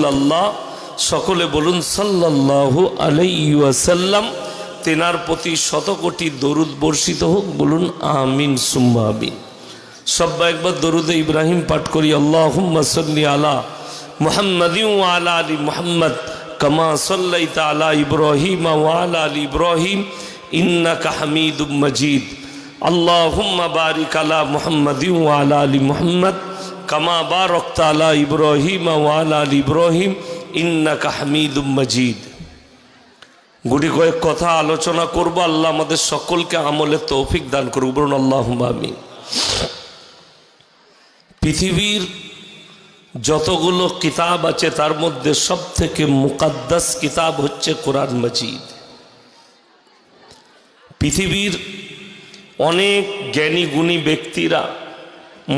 রাসূলুল্লাহ, সকলে বলুন সাল্লাল্লাহু আলাইহি ওয়াসাল্লাম। তেনার প্রতি শতকোটি দরুদ বর্ষিত হোক, বলুন আমিন সুম্মা আমিন। সবাই একবার দরুদে ইব্রাহিম পাঠ করি। আল্লাহুম্মা সাল্লি আলা মুহাম্মাদিন ওয়া আলা আলি মুহাম্মদ কামা সাল্লাইতা আলা ইব্রাহিম ওয়া আলা আলি ইব্রাহিম ইন্নাকা হামিদুম মাজিদ। আল্লাহুম্মা বারিক আলা মুহাম্মাদিন ওয়া আলা আলি মুহাম্মদ কামা বারাকতা আলা ইব্রাহিম ওয়া আলা আলি ইব্রাহিম ইন্নাকা হামিদুম মাজিদ। গুটি কয়েক কথা আলোচনা করব। আল্লাহ আমাদের সকলকে আমলের তৌফিক দান করুক, বলুন আল্লাহুম্মা আমিন। পৃথিবীর যতগুলো কিতাব আছে তার মধ্যে সব থেকে মুকাদ্দাস কিতাব হচ্ছে কোরআন মাজিদ। পৃথিবীর অনেক জ্ঞানী গুণী ব্যক্তিরা,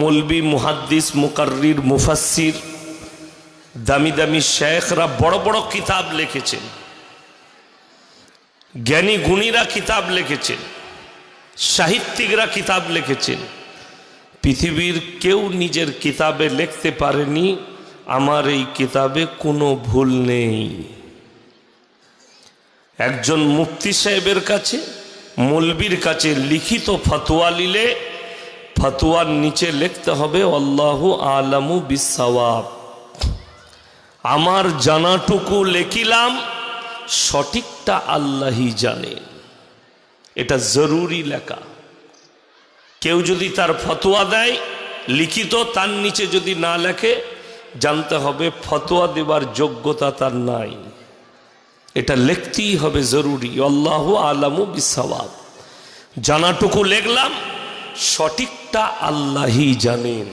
মৌলবি, মুহাদ্দিস, মুকাররির, মুফাসসির, দামি দামি শেখরা বড় বড় কিতাব লিখেছেন, জ্ঞানী গুণীরা কিতাব লিখেছেন, সাহিত্যিকরা কিতাব লিখেছেন। পৃথিবীর কেউ নিজের কিতাবে লিখতে পারেনি আমার এই কিতাবে কোনো ভুল নেই। একজন মুফতি সাহেবের কাছে, মৌলবীর কাছে লিখিত ফতোয়া নিলে ফতোয়ার নিচে লিখতে হবে আল্লাহু আলামু বিসসাওয়াব। আমার জানাটুকু লিখিলাম, সঠিকটা আল্লাহই জানেন। এটা জরুরি লেখা। কেউ যদি তার ফতোয়া দেয় লিখিত, তার নিচে যদি না লেখে, জানতে হবে ফতোয়া দেবার যোগ্যতা তার নাই। এটা লিখতেই হবে, জরুরি। আল্লাহু আলামু বিসসাওয়াব। জানাটুকু লিখলাম, সঠিকটা আল্লাহই জানেন।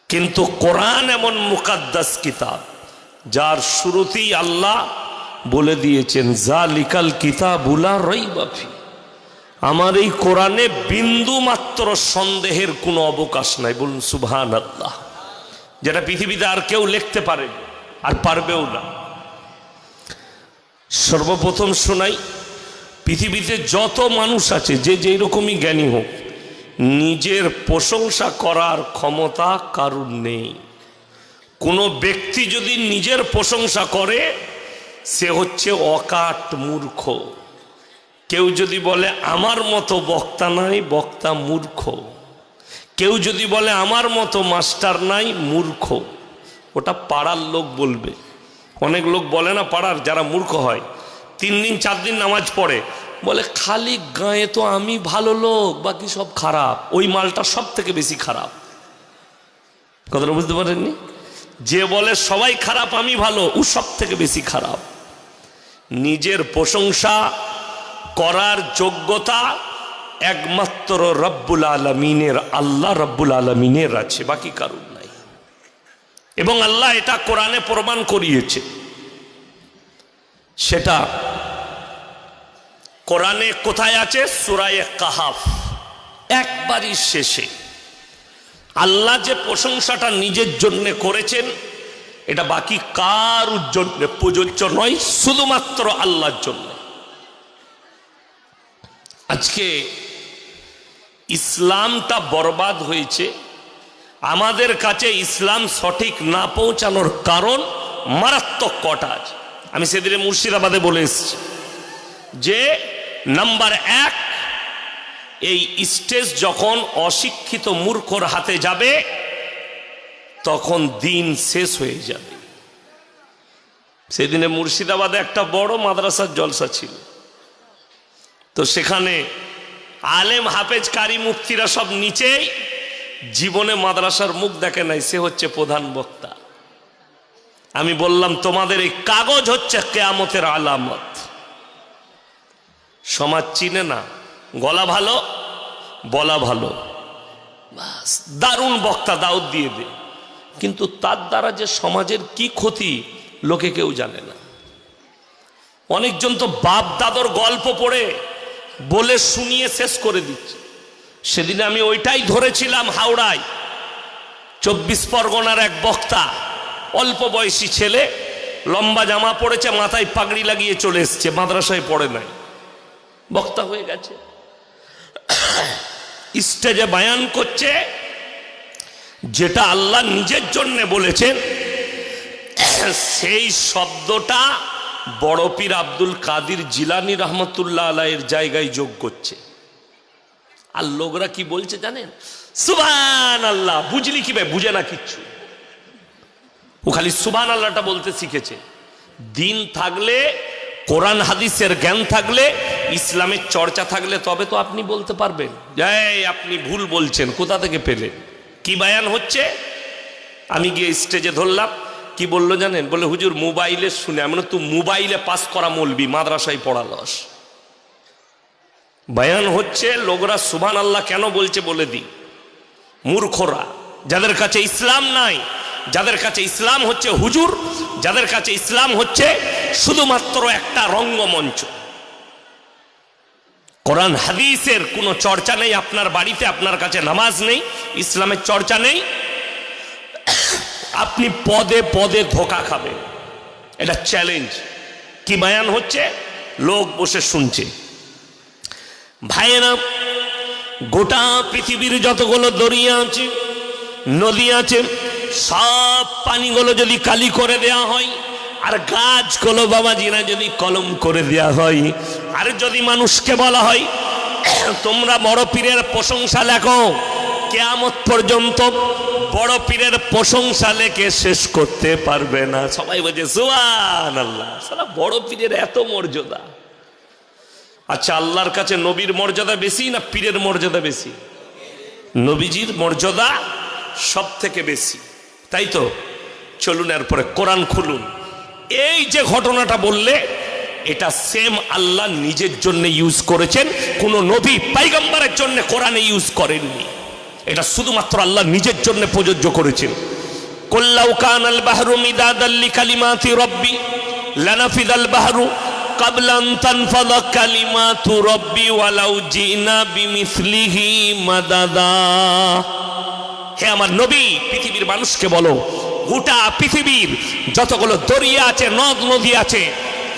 কিন্তু কোরআন এমন মুকাদ্দাস কিতাব যার শুরুতেই আল্লাহ বলে দিয়েছেন যালিকাল কিতাবু লা রাইবা ফি। আমার এই কোরআনে বিন্দু মাত্র সন্দেহের কোনো অবকাশ নাই, বলুন সুবহানাল্লাহ। যেটা পৃথিবীতে আর কেউ লিখতে পারে আর পারবেও না। সর্বপ্রথম শোনাই, পৃথিবীতে যত মানুষ আছে, যে যেই রকমই জ্ঞানী হোক, নিজের প্রশংসা করার ক্ষমতা কারুর নেই। কোনো ব্যক্তি যদি নিজের প্রশংসা করে, সে হচ্ছে অকাট মূর্খ। কেউ যদি বলে আমার মতো বক্তা নাই, বক্তা মূর্খ। কেউ যদি বলে আমার মতো মাস্টার নাই, মূর্খ। ওটা পাড়ার লোক বলবে। অনেক লোক বলে না পাড়ার, যারা মূর্খ হয়, 3 দিন 4 দিন নামাজ পড়ে, বলে খালি গায়ে তো আমি ভালো লোক, বাকি সব খারাপ। ওই মালটা সব থেকে বেশি খারাপ। কথাটা বুঝতে পারেননি? যে বলে সবাই খারাপ আমি ভালো, ও সব থেকে বেশি খারাপ। নিজের প্রশংসা করার যোগ্যতা একমাত্র রব্বুল আলামিনের, আল্লাহ রব্বুল আলামিনের আছে, বাকি কারণ নাই। এবং আল্লাহ এটা কোরআনে প্রমাণ করিয়েছে। সেটা কোরআনে কোথায় আছে? সূরা কাহাফ একবারই শেষে আল্লাহ যে প্রশংসাটা নিজের জন্য করেছেন, এটা বাকি কারুর জন্য প্রযোজ্য নয়, শুধুমাত্র আল্লাহর জন্য। আজকে ইসলামটা বরবাদ হয়েছে। আমাদের কাছে ইসলাম সঠিক না পৌঁছানোর কারণ মারাত্মক কটা আছে। আমি সেদিনে মুর্শিদাবাদে বলে এসেছি যে নাম্বার 1, এই স্টেজ যখন অশিক্ষিত মূর্খর হাতে যাবে, তখন দিন শেষ হয়ে যাবে। সেদিনে মুর্শিদাবাদে একটা বড় মাদ্রাসার জলসা ছিল। তো সেখানে আলেম, হাফেজ, কারি, মুফতিরা সব নিচেই, জীবনে মাদ্রাসার মুখ দেখে নাই, সে হচ্ছে প্রধান বক্তা। আমি বললাম তোমাদের এই কাগজ হচ্ছে কিয়ামতের আলামত। সমাজ চিনে না, গলা ভালো, বলা ভালো, বাস দারুণ বক্তা, দাওয়াত দিয়ে দে, কিন্তু তার দ্বারা যে সমাজের কি ক্ষতি লোকে কেউ জানে না। অনেকজন তো বাপ দাদর গল্প পড়ে বলে শুনিয়ে শেষ করে দিচ্ছে। সেদিনে আমি ওইটাই ধরেছিলাম। হাওড়ায় 24 পরগনার এক বক্তা, অল্প বয়সী ছেলে, লম্বা জামা পড়েছে, মাথায় পাগড়ি লাগিয়ে চলে এসছে, মাদ্রাসায় পড়ে নাই, বক্তা হয়ে গেছে। স্টেজে বয়ান করছে যেটা আল্লাহ নিজের জন্য বলেছেন, সেই শব্দটা বড় পীর আব্দুল কাদের জিলানী রহমতুল্লাহ আলাইহির জায়গায় যোগ করছে। আর লোকরা কি বলছে জানেন? সুবহানাল্লাহ। বুঝলি কি ভাই? বুঝে না কিচ্ছু, ও খালি সুবহানাল্লাহটা বলতে শিখেছে। দিন থাকলে, কোরআন হাদিসের জ্ঞান থাকলে, ইসলামের চর্চা থাকলে তবে তো আপনি বলতে পারবেন এই আপনি ভুল বলছেন, কোথা থেকে পেলেন? কি বায়ান হচ্ছে? আমি গিয়ে স্টেজে ধরলাম, কি বললো জানেন? বলে হুজুর মোবাইলে শুনে। আমি তো মোবাইলে পাস করা মৌলবি, মাদ্রাসায় পড়ালস। বায়ান হচ্ছে, লোকরা সুবহানাল্লাহ কেন বলছে বলে দিই। মূর্খরা, যাদের কাছে ইসলাম নাই, যাদের কাছে ইসলাম হচ্ছে হুজুর, যাদের কাছে ইসলাম হচ্ছে শুধুমাত্র একটা রঙ্গমঞ্চ, কোরআন হাদিসের কোনো চর্চা নেই আপনার বাড়িতে, আপনার কাছে নামাজ নেই, ইসলামের চর্চা নেই, আপনি পদে পদে ধোঁকা খাবেন। এটা চ্যালেঞ্জ। কি বায়ান হচ্ছে? লোক বসে শুনছে। ভাইয়েরা, গোটা পৃথিবীর যতগুলো দরিয়া আছে, নদী আছে, সব পানিগুলো যদি কালি করে দেয়া হয়, আর গাছগুলো বাবাজিরা যদি কলম করে দেয়া হয়, আর যদি মানুষকে বলা হয় তোমরা বড় পীরের প্রশংসা লেখো, কিয়ামত পর্যন্ত বড় পীরের প্রশংসা লেখে শেষ করতে পারবে না। সবাই বলছে সুবহানাল্লাহ। সালা বড় পীরের এত মর্যাদা। আচ্ছা, আল্লাহর কাছে নবীর মর্যাদা বেশি না পীরের মর্যাদা বেশি? নবীজির মর্যাদা সব থেকে বেশি, তাই তো? চলুন এরপরে কোরআন খুলুন। এই যে ঘটনাটা বললে, এটা সেম আল্লাহ নিজের জন্য ইউজ করেছেন, কোন নবী পয়গম্বরের জন্য কোরআনে ইউজ করেননি। এটা শুধুমাত্র আল্লাহ নিজের জন্য প্রযোজ্য করেছেন। কুল্লাউ কানাল বাহরু মিদাদাল লিকালিমাতি রাব্বি লানাফিদাল বাহরু ক্বাবলা আন তানফাদা কালিমাতু রাব্বি ওয়ালাউ জিনা বিমিসলিহি মাদাদা। হে আমার নবী, পৃথিবীর মানুষকে বলো, গোটা পৃথিবীর যতগুলো দরিয়া আছে, নদ নদী আছে,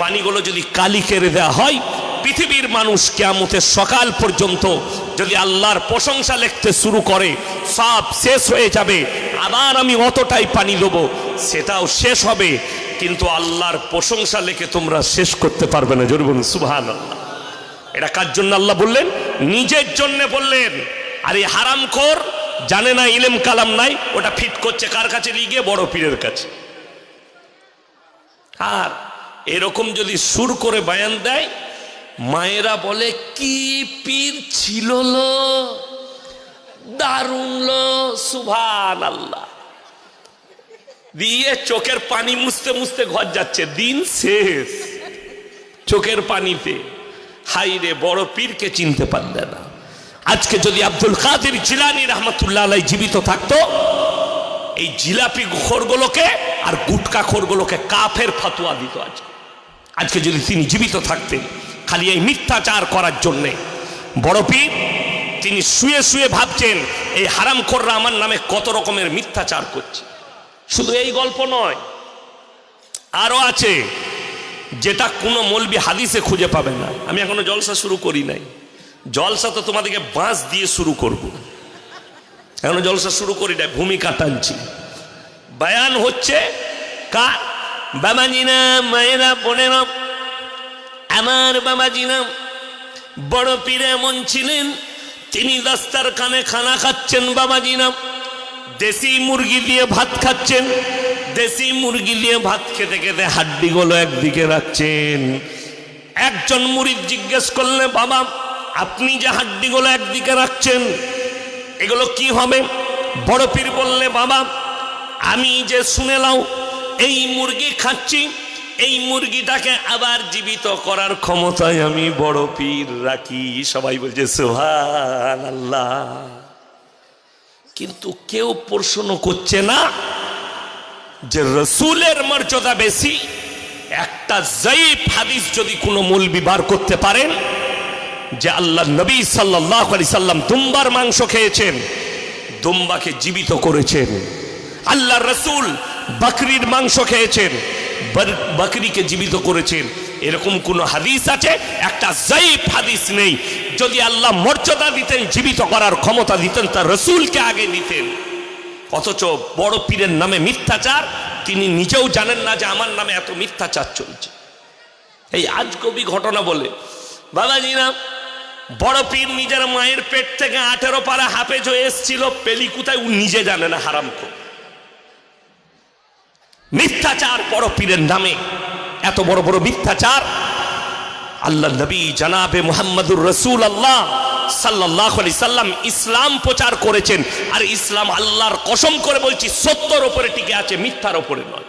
পানিগুলো যদি কালি করে দেওয়া হয়, পৃথিবীর মানুষ কিয়ামতের সকাল পর্যন্ত যদি আল্লাহর প্রশংসা লিখতে শুরু করে, সব শেষ হয়ে যাবে। আবার আমি অতটাই পানি দেবো, সেটাও শেষ হবে, কিন্তু আল্লাহর প্রশংসা লিখে তোমরা শেষ করতে পারবে না। জোরে বলুন সুবহানাল্লাহ। এটা কার জন্য আল্লাহ বললেন? নিজের জন্য বললেন। আর এই হারামখোর জানে না, ইলম কালাম নাই, ওটা ফিট করছে কার কাছে? লিগে বড় পীরের কাছে। আর এরকম যদি সুর করে বায়ান দেয়, মায়েরা বলে কি পীর ছিল লো, দারুণ লো, সুবহানাল্লাহ। দিয়ে চোখের পানি মুছতে মুছতে ঘর যাচ্ছে, দিন শেষ চোখের পানিতে। হাই রে, বড় পীরকে চিনতে পারলে না। আজকে যদি আব্দুল কাদের জিলানী রহমতুল্লাহ আলাইহি জীবিত থাকতো, এই জিলাপি খোরগুলোকে আর গুটকা খোরগুলোকে কাফের ফতোয়া দিত। আজকে যদি তিনি জীবিত থাকতেন, খালি এই মিথ্যাচার করার জন্যে। বড় পীর তিনি শুয়ে শুয়ে ভাবছেন এই হারামখোররা আমার নামে কত রকমের মিথ্যাচার করছে। শুধু এই গল্প নয়, আরো আছে, যেটা কোনো মৌলবি হাদিসে খুঁজে পাবে না। আমি এখনো জলসা শুরু করি নাই, জলসা তো তোমাদেরকে বাঁশ দিয়ে শুরু করব। এখনো জলসা শুরু করি নাই, ভূমিকা টানছি। বায়ান হচ্ছে কার? বাবাজিনা, মায়েরা, বোনেরা, আমার বাবাজিনা, বড় পীর এমন ছিলেন, তিনি দাস্তারখানে খানা খাচ্ছেন বাবাজিনা, দেশি মুরগি দিয়ে ভাত খাচ্ছেন। দেশি মুরগি দিয়ে ভাত খেতে খেতে হাড্ডিগুলো একদিকে রাখছেন। একজন মুরিদ জিজ্ঞেস করলে, বাবা আপনি যে হাড্ডিগুলো একদিকে রাখছেন, এগুলো কি হবে? বড় পীর বললে, বাবা আমি যে শুনে নাও, এই মুরগি খাচ্ছি, এই মুরগিটাকে আবার জীবিত করার ক্ষমতায় আমি বড় পীর রাখি। সবাই বলছে সুবহানাল্লাহ। কিন্তু কেউ প্রশ্ন করছে না যে রসুলের মর্যাদা বেশি। একটা যায়িফ হাদিস যদি কোনো মৌলবি বার করতে পারেন যে আল্লাহ নবী সাল্লাল্লাহু আলাইহি সাল্লাম দুম্বার মাংস খেয়েছেন, দুম্বাকে জীবিত করেছেন, আল্লাহ রসুল বকরির মাংস খেয়েছেন, বকরিকে জীবিত করেছেন, এরকম কোন হাদিস আছে? একটা যায়িফ হাদিস নেই। যদি আল্লাহ মর্যাদা দিতেন, জীবিত করার ক্ষমতা দিতেন, তার রসুলকে আগে দিতেন। অথচ বড় পীরের নামে মিথ্যাচার, তিনি নিজেও জানেন না যে আমার নামে এত মিথ্যাচার চলছে। এই আজ কবি ঘটনা বলে, বাবাজিরা বড় পীর নিজের মায়ের পেট থেকে 18 পারা হাফেজ হয়ে এসেছিল, পেলি কোথায় ও নিজে জানে না, হারামখোর। মিথ্যাচার বড় পীরের নামে, এত বড় বড় মিথ্যাচার। আল্লাহ নবী জানাবে মুহাম্মদুর রাসূলুল্লাহ সাল্লাল্লাহু আলাইহি সাল্লাম ইসলাম প্রচার করেছেন, আর ইসলাম আল্লাহর কসম করে বলছি সত্যর উপরে টিকে আছে, মিথ্যার উপরে নয়।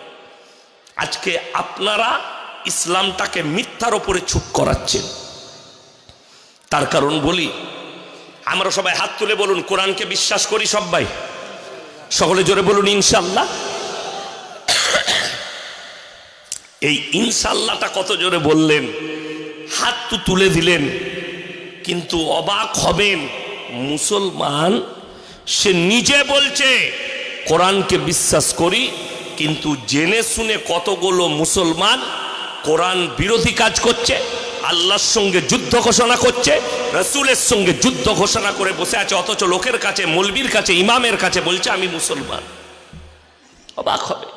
আজকে আপনারা ইসলামটাকে মিথ্যার উপরে ছুট করাচ্ছেন। তার কারণ বলি, আমরা সবাই হাত তুলে বলুন কোরআনকে বিশ্বাস করি সবাই, সকলে জোরে বলুন ইনশাআল্লাহ। এই ইনশাআল্লাহটা কত জোরে বললেন, হাত তো তুলে দিলেন, কিন্তু অবাক হবেন মুসলমান সে নিজে বলছে কোরআনকে বিশ্বাস করি, কিন্তু জেনে শুনে কতগুলো মুসলমান কোরআন বিরোধী কাজ করছে, আল্লাহর সঙ্গে যুদ্ধ ঘোষণা করছে, রাসূলের সঙ্গে যুদ্ধ ঘোষণা করে বসে আছে, অথচ লোকের কাছে, মৌলবীর কাছে, ইমামের কাছে বলছে আমি মুসলমান। অবাক হবে।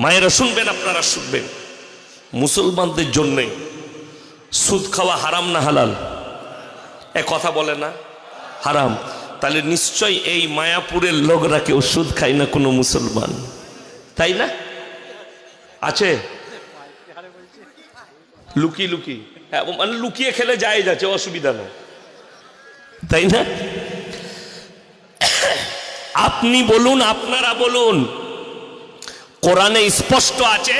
মায়েরা শুনবেন, আপনারা শুনবেন, মুসলমানদের জন্যে সুদ খাওয়া হারাম না হালাল? এ কথা বলে না হারাম। তাহলে নিশ্চয় এই মায়াপুরের লোকরা কেউ সুদ খায় না কোনো মুসলমান, তাই না? আছে লুকি লুকি, মানে লুকিয়ে খেলে যায় যাচ্ছে, অসুবিধা নেই, তাই না? আপনি বলুন, আপনারা বলুন, কোরআনে স্পষ্ট আছে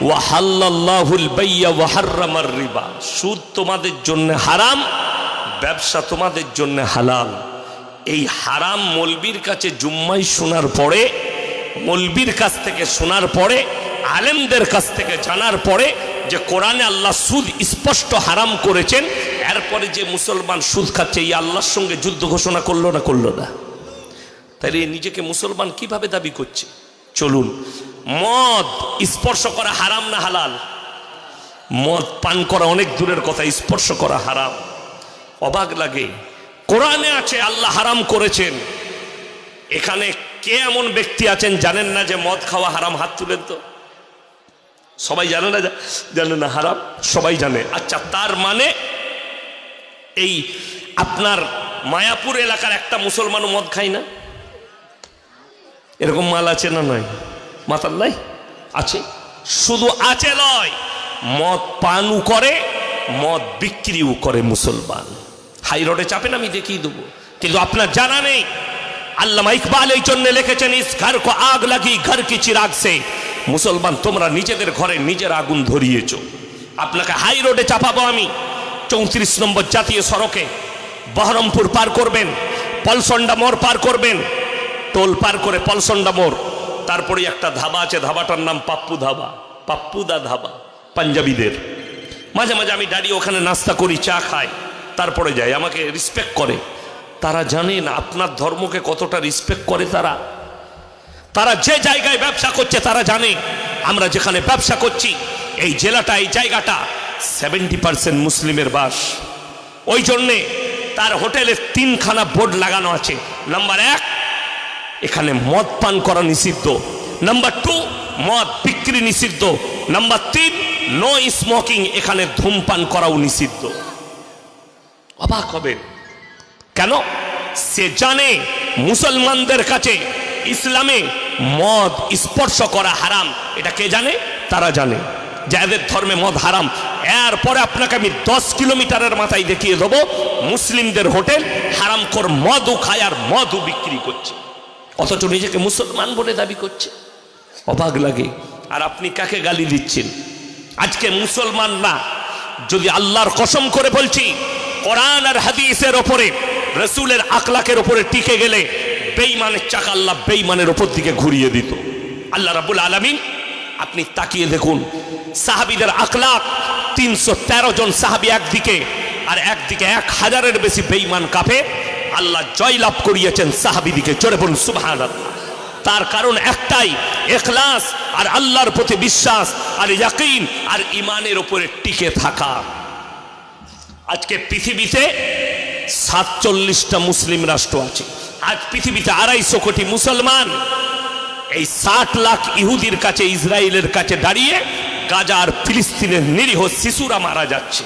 ওয়াহাল্লাল্লাহুল বাইয়া ওয়া হাররামার রিবা, সুদ তোমাদের জন্য হারাম, ব্যবসা তোমাদের জন্য হালাল। এই হারাম মৌলবীর কাছে জুম্মায় শোনার পরে, মৌলবীর কাছ থেকে শোনার পরে, আলেমদের কাছ থেকে জানার পরে যে কোরআনে আল্লাহ সুদ স্পষ্ট হারাম করেছেন, এরপরে যে মুসলমান সুদ খাচ্ছে, এই আল্লাহর সঙ্গে যুদ্ধ ঘোষণা করলো না করলো না? তাহলে নিজেকে মুসলমান কিভাবে দাবি করছে? চলুন, মদ স্পর্শ করা হারাম না হালাল? মদ পান করা অনেক দূরের কথা, স্পর্শ করা হারাম। অবাক লাগে, কোরআনে আছে আল্লাহ হারাম করেছেন। এখানে কে এমন ব্যক্তি আছেন জানেন না যে মদ খাওয়া হারাম? হাত তুলেন তো। সবাই জানে না? জানে না হারাম, সবাই জানে। আচ্ছা, তার মানে এই আপনার মায়াপুর এলাকার একটা মুসলমানও মদ খায় না? এরকম মাল আছে না নয়? মাতাল নাই? আছে। শুধু আছে নয়, মদ পানও করে, মদ বিক্রিও করে মুসলমান। হাই রোডে চাপেন, আমি দেখিয়ে দেবো। কিন্তু আপনার জানা নেই, আল্লামা ইকবাল এই জন্য লিখেছেন ইস ঘর কো আগ লাগি ঘর কি চিরাগ সে। মুসলমান তোমরা নিজেদের ঘরে নিজের আগুন ধরিয়েছ। আপনাকে হাই রোডে চাপাবো আমি। 34 নম্বর জাতীয় সড়কে বহরমপুর পার করবেন, পলসন্ডা মোড় পার করবেন, টোল পার করে পলসন্ডা মোড়, তারপরে একটা ধাবা আছে, ধাবাটার নাম পাপ্পু ধাবা, পাপ্পুদা ধাবা, পাঞ্জাবিদের। মাঝে মাঝে আমি দাঁড়িয়ে ওখানে নাস্তা করি, চা খাই, তারপরে যাই। আমাকে রেসপেক্ট করে। তারা জানেন আপনার ধর্মকে কতটা রেসপেক্ট করে তারা। তারা যে জায়গায় ব্যবসা করছে তারা জানে আমরা যেখানে ব্যবসা করছি এই জেলাটা, এই জায়গাটা 70% মুসলিমের বাস। ওই জন্যে তার হোটেলে 3খানা বোর্ড লাগানো আছে। নাম্বার 1, এখানে মদ পান করা নিষিদ্ধ। নাম্বার 2, মদ বিক্রি নিষিদ্ধ। নাম্বার 3, নো স্মোকিং, এখানে ধূমপান করাও নিষিদ্ধ। অবাক হবে, কেন? সে জানে মুসলমানদের কাছে ইসলামে মদ স্পর্শ করা হারাম। এটা কে জানে? তারা জানে যাদের ধর্মে মদ হারাম। এরপরে আপনাকে আমি 10 কিলোমিটারের মাথায় দেখিয়ে দেবো মুসলিমদের হোটেল হারামখোর মদও খায় আর মদও বিক্রি করছে, অথচ নিজেকে মুসলমান বলে দাবি করছে। অবাক লাগে। আর আপনি কাকে গালি দিচ্ছেন? আজকে মুসলমান না, যদি আল্লাহর কসম করে বলছি কোরআন আর হাদিসের ওপরে, রাসূলের আখলাকের ওপরে টিকে গেলে বেঈমানের চাকা আল্লাহ বেঈমানের ওপর দিকে ঘুরিয়ে দিত। আল্লাহ রাব্বুল আলামিন, আপনি তাকিয়ে দেখুন সাহাবীদের আখলাক। 313 জন সাহাবী একদিকে, আর একদিকে 1000-এর বেশি বেঈমান কাফের। আল্লাহ জয়লাভ করিয়েছেন সাহাবীদিকে। জোরে বলুন সুবহানাল্লাহ। তার কারণ একটাই, ইখলাস আর আল্লাহর প্রতি বিশ্বাস আর ইয়াকিন আর ঈমানের উপরে টিকে থাকা। আজকে পৃথিবীতে 47টা মুসলিম রাষ্ট্র আছে। আজ পৃথিবীতে 250 কোটি মুসলমান। এই 60 লাখ ইহুদির কাছে, ইসরায়েলের কাছে দাঁড়িয়ে গাজা আর ফিলিস্তিনের নিরীহ শিশুরা মারা যাচ্ছে।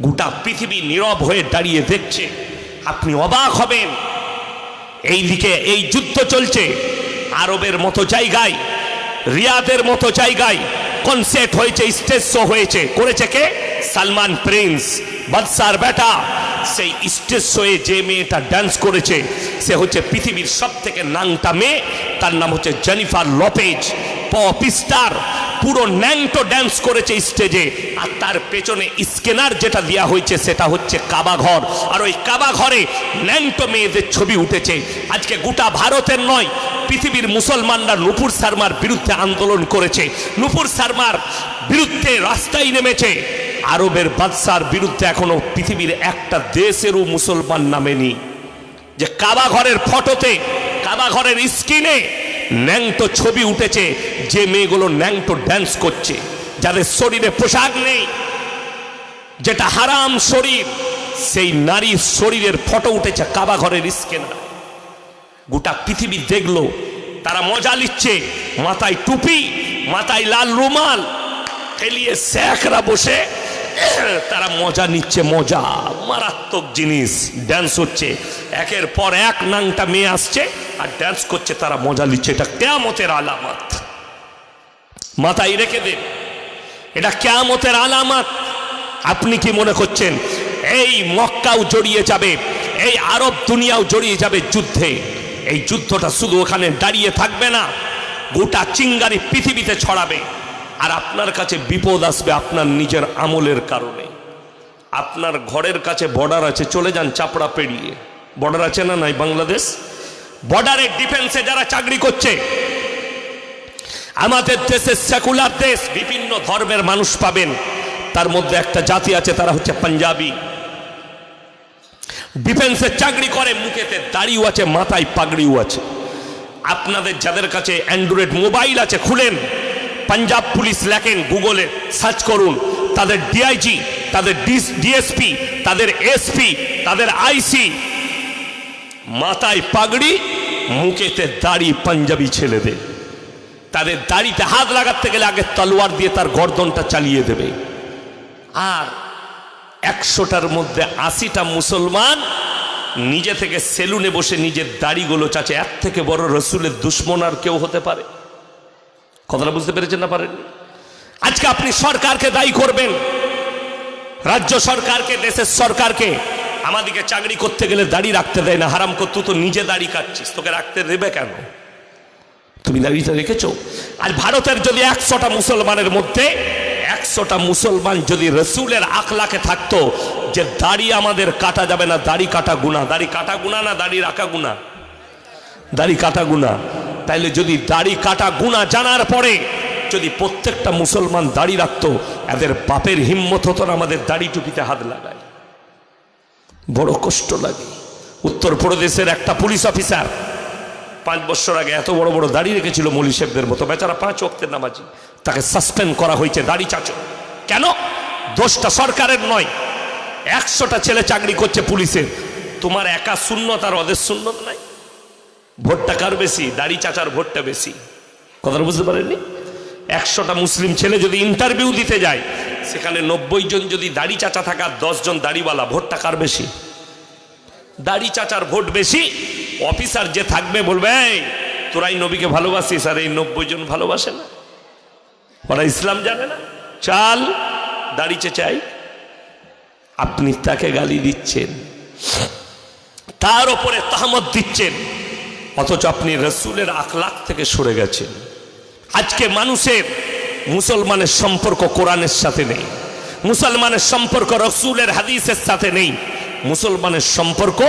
গোটা পৃথিবী নীরব হয়ে দাঁড়িয়ে দেখছে। আপনি অবাক হবেন। এইদিকে এই যুদ্ধ চলছে, আরবের মতো জায়গায়, রিয়াদের মতো জায়গায় কনসার্ট হয়েছে, স্টেজ শো হয়েছে। করেছে কে? সালমান প্রিন্স, বাদশার বেটা। সেই স্টেজ শোয়ে যে মেয়েটা ডান্স করেছে সে হচ্ছে পৃথিবীর সব থেকে নাংটা মেয়ে। তার নাম হচ্ছে জেনিফার লোপেজ, পপ স্টার। পুরো ন্যাংটো ড্যান্স করেছে স্টেজে। আর তার পেছনে স্ক্যানার যেটা দেওয়া হয়েছে সেটা হচ্ছে কাবা ঘর। আর ওই কাবা ঘরে ন্যাংটো মেয়েদের ছবি উঠেছে। আজকে গোটা ভারতের নয়, পৃথিবীর মুসলমানরা নুপুর শর্মার বিরুদ্ধে আন্দোলন করেছে, নুপুর শর্মার বিরুদ্ধে রাস্তায় নেমেছে। আরবের বাদশার বিরুদ্ধে এখনো পৃথিবীর একটা দেশেরও মুসলমান নামেনি। যে কাবা ঘরের ফটোতে, কাবা ঘরের স্ক্রিনে ন্যাংটো ছবি উঠেছে, যে মেয়েগুলো ন্যাংটো ড্যান্স করছে, যাদের শরীরে পোশাক নেই, যেটা হারাম শরীর, সেই নারীর শরীরের ফটো উঠেছে কাবা ঘরের স্ক্রিনে। গোটা পৃথিবী দেখলো, তারা মজা নিচ্ছে। মাথায় টুপি, মাথায় লাল রুমাল ফেলিয়ে শেখরা বসে তারা মজা নিচ্ছে। মজা, মারাত্মক জিনিস। ড্যান্স হচ্ছে, একের পর এক নাংটা মেয়ে আসছে আর ড্যান্স করছে, তারা মজা নিচ্ছে। এটা কিয়ামতের আলামত, মাথায় রেখে দেন, এটা কিয়ামতের আলামত। আপনি কি মনে করছেন এই মক্কাও জড়িয়ে যাবে, এই আরব দুনিয়াও জড়িয়ে যাবে যুদ্ধে? এই যুদ্ধটা শুধু ওখানে দাঁড়িয়ে থাকবে না, গোটা চিঙ্গারি পৃথিবীতে ছড়াবে। আর আপনার কাছে বিপদ আসবে আপনার নিজের আমলের কারণে। আপনার ঘরের কাছে বর্ডার আছে, চলে যান চাপড়া পেরিয়ে। বর্ডার আছে না নাই বাংলাদেশ? বর্ডারে ডিফেন্সে যারা চাকরি করছে, আমাদের দেশে সেকুলার দেশ, বিভিন্ন ধর্মের মানুষ পাবেন। তার মধ্যে একটা জাতি আছে, তারা হচ্ছে পাঞ্জাবি। ডিফেন্সে চাকরি করে, মুখেতে দাড়িও আছে, মাথায় পাগড়িও আছে। আপনাদের যাদের কাছে অ্যান্ড্রয়েড মোবাইল আছে, খুলেন পাঞ্জাব পুলিশ লেখেন, গুগলে সার্চ করুন। তাদের ডিআইজি, তাদের ডিএসপি, তাদের এসপি, তাদের আইসি, মাথায় পাগড়ি, মুখেতে দাড়ি। পাঞ্জাবি ছেলেদের তাদের দাড়িতে হাত লাগাতে গেলে আগে তলোয়ার দিয়ে তার গর্দনটা চালিয়ে দেবে। আর 100টার মধ্যে 80টা মুসলমান নিজে থেকে সেলুনে বসে নিজের দাড়িগুলো চাচে। এর থেকে বড় রসুলের দুশ্মন আর কেউ হতে পারে? কথাটা বুঝতে পেরেছেন না পারেননি? আজকে আপনি সরকারকে দায়ী করবেন, রাজ্য সরকারকে, দেশের সরকারকে। আমাদেরকে চাকরি করতে গেলে দাড়ি রাখতে দেয় না। হারাম করতে তো নিজে দাড়ি কাটছিস, তোকে রাখতে দেবে কেন? তুমি দাড়িটা রেখেছো। আর ভারতের যদি 100টা মুসলমানের মধ্যে 100টা মুসলমান যদি রসুলের আখলাকে থাকতো যে দাড়ি আমাদের কাটা যাবে না, দাড়ি কাটা গুনাহ। দাড়ি কাটা গুনাহ না দাড়ি রাখা গুনাহ? দাড়ি কাটা গুনাহ। তাইলে যদি দাড়ি কাটা গুনাহ জানার পরে যদি প্রত্যেকটা মুসলমান দাড়ি রাখতো, এদের বাপের হিম্মত হতো না আমাদের দাড়ি টুপিতে হাত লাগায়। বড় কষ্ট লাগে। উত্তরপ্রদেশের একটা পুলিশ অফিসার 5 বছর আগে এত বড় বড় দাড়ি রেখেছিল, মৌলী সাহেবদের মতো। বেচারা 5 ওয়াক্তের নামাজি, তাকে সাসপেন্ড করা হয়েছে দাড়ি চাচো। কেন? দোষটা সরকারের নয়। 100টা ছেলে চাকরি করছে পুলিশের, তোমার একা সুন্নত আর ওদের সুন্নত নাই। ভোটটা কার বেশি? দাড়ি চাচার ভোটটা বেশি। কথাটা বুঝতে পারেননি? 100টা মুসলিম ছেলে যদি ইন্টারভিউ দিতে যায়, সেখানে 90 জন যদি দাড়ি চাচা থাকে আর 10 জন দাড়িওয়ালা, ভোটটা কার বেশি? দাড়ি চাচার ভোট বেশি। অফিসার যে থাকবে বলবে, এই তোরাই নবীকে ভালোবাসিস আর এই 90 জন ভালোবাসে না, ওরা ইসলাম জানে না, চাল দাড়ি চাই। আপনি তাকে গালি দিচ্ছেন, তার উপরে তাহমত দিচ্ছেন, অথচ আপনি রসুলের আখলাক থেকে সরে গেছেন। আজকে মানুষের, মুসলমানের সম্পর্ক কোরআনের সাথে নেই, মুসলমানের সম্পর্ক রসুলের হাদিসের সাথে নেই, মুসলমানের সম্পর্ক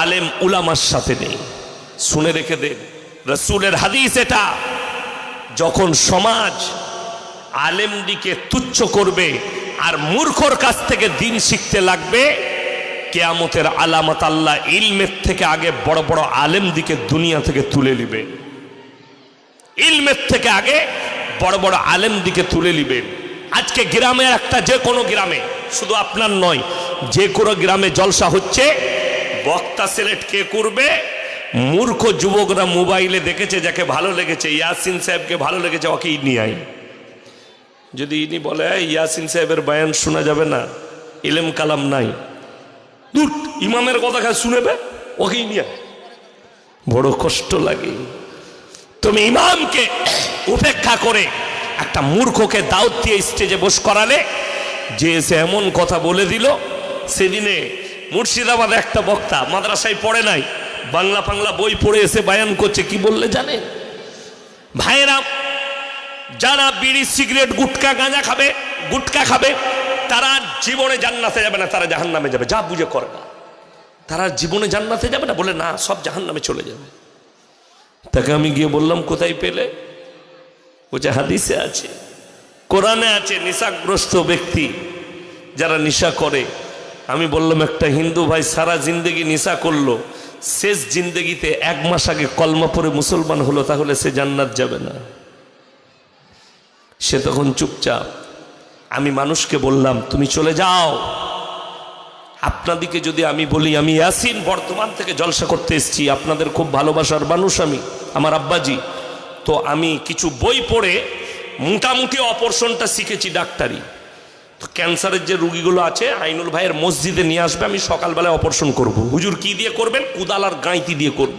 আলেম উলামার সাথে নেই। শুনে রেখে দেন, রসুলের হাদিস এটা। যখন সমাজ আলেমদিকে তুচ্ছ করবে আর মূর্খর কাছ থেকে দিন শিখতে লাগবে, কিয়ামতের আলামত আল্লাহ ইলমের থেকে আগে বড় বড় আলেমদিকে দুনিয়া থেকে তুলে নিবে। ইলমের থেকে আগে বড় বড় আলেমদিকে তুলে নিবেন। আজকে গ্রামে একটা, যে কোনো গ্রামে, শুধু আপনার নয়, যে কোনো গ্রামে জলসা হচ্ছে, বক্তা সিলেক্ট কে করবে, মূর্খ যুবকরা মোবাইলে দেখেছে, যাকে ভালো লেগেছে, ইয়াসিন সাহেবকে ভালো লেগেছে, ওকেই নিয়ে আয়। যদি ইনি বলে ইয়াসিন সাহেবের বয়ান শোনা যাবে না, ইলম কালাম নাই, দুট ইমামের কথা খায় শুনেবে, ওকেই নিয়ে আয়। বড় কষ্ট লাগে। তুমি ইমামকে উপেক্ষা করে একটা মূর্খকে দাওয়াত দিয়ে স্টেজে বস করালে, যে এসে এমন কথা বলে দিল। সেদিনে মুর্শিদাবাদে একটা বক্তা মাদ্রাসায় পড়ে নাই, বাংলা ফাংলা বই পড়ে এসে বায়ান করছে। কি বললে জানে? ভাইয়েরা, যারা বিড়ি সিগারেট গুটকা গাঁজা খাবে, গুটকা খাবে, তারা জীবনে জান্নাতে যাবে না, তারা জাহান্নামে যাবে। যা বুঝে করে না, তারা জীবনে জান্নাতে যাবে না। বলে না, সব জাহান্নামে চলে যাবে। তাকে আমি গিয়ে বললাম কোথায় পেলে? বলছে হাদিসে আছে, কোরআনে আছে, নেশাগ্রস্ত ব্যক্তি যারা নেশা করে। আমি বললাম একটা হিন্দু ভাই সারা জিন্দেগি নেশা করলো, শেষ জিন্দেগিতে 1 মাস আগে কলমা পড়ে মুসলমান হলো, তাহলে সে জান্নাত যাবে না? সে তখন চুপচাপ। আমি মানুষকে বললাম তুমি চলে যাও। আপনাদিকে যদি আমি বলি আমি ইয়াসিন বর্তমান থেকে জলসা করতে এসেছি, আপনাদের খুব ভালোবাসার মানুষ আমি, আমার আব্বাজি, তো আমি কিছু বই পড়ে মোটামুটি অপারেশনটা শিখেছি, ডাক্তারি। তো ক্যান্সারের যে রুগীগুলো আছে, আইনুল ভাইয়ের মসজিদে নিয়ে আসবে, আমি সকালবেলায় অপারেশন করব। হুজুর কি দিয়ে করবেন? কুদাল আর গাঁইতি দিয়ে করব।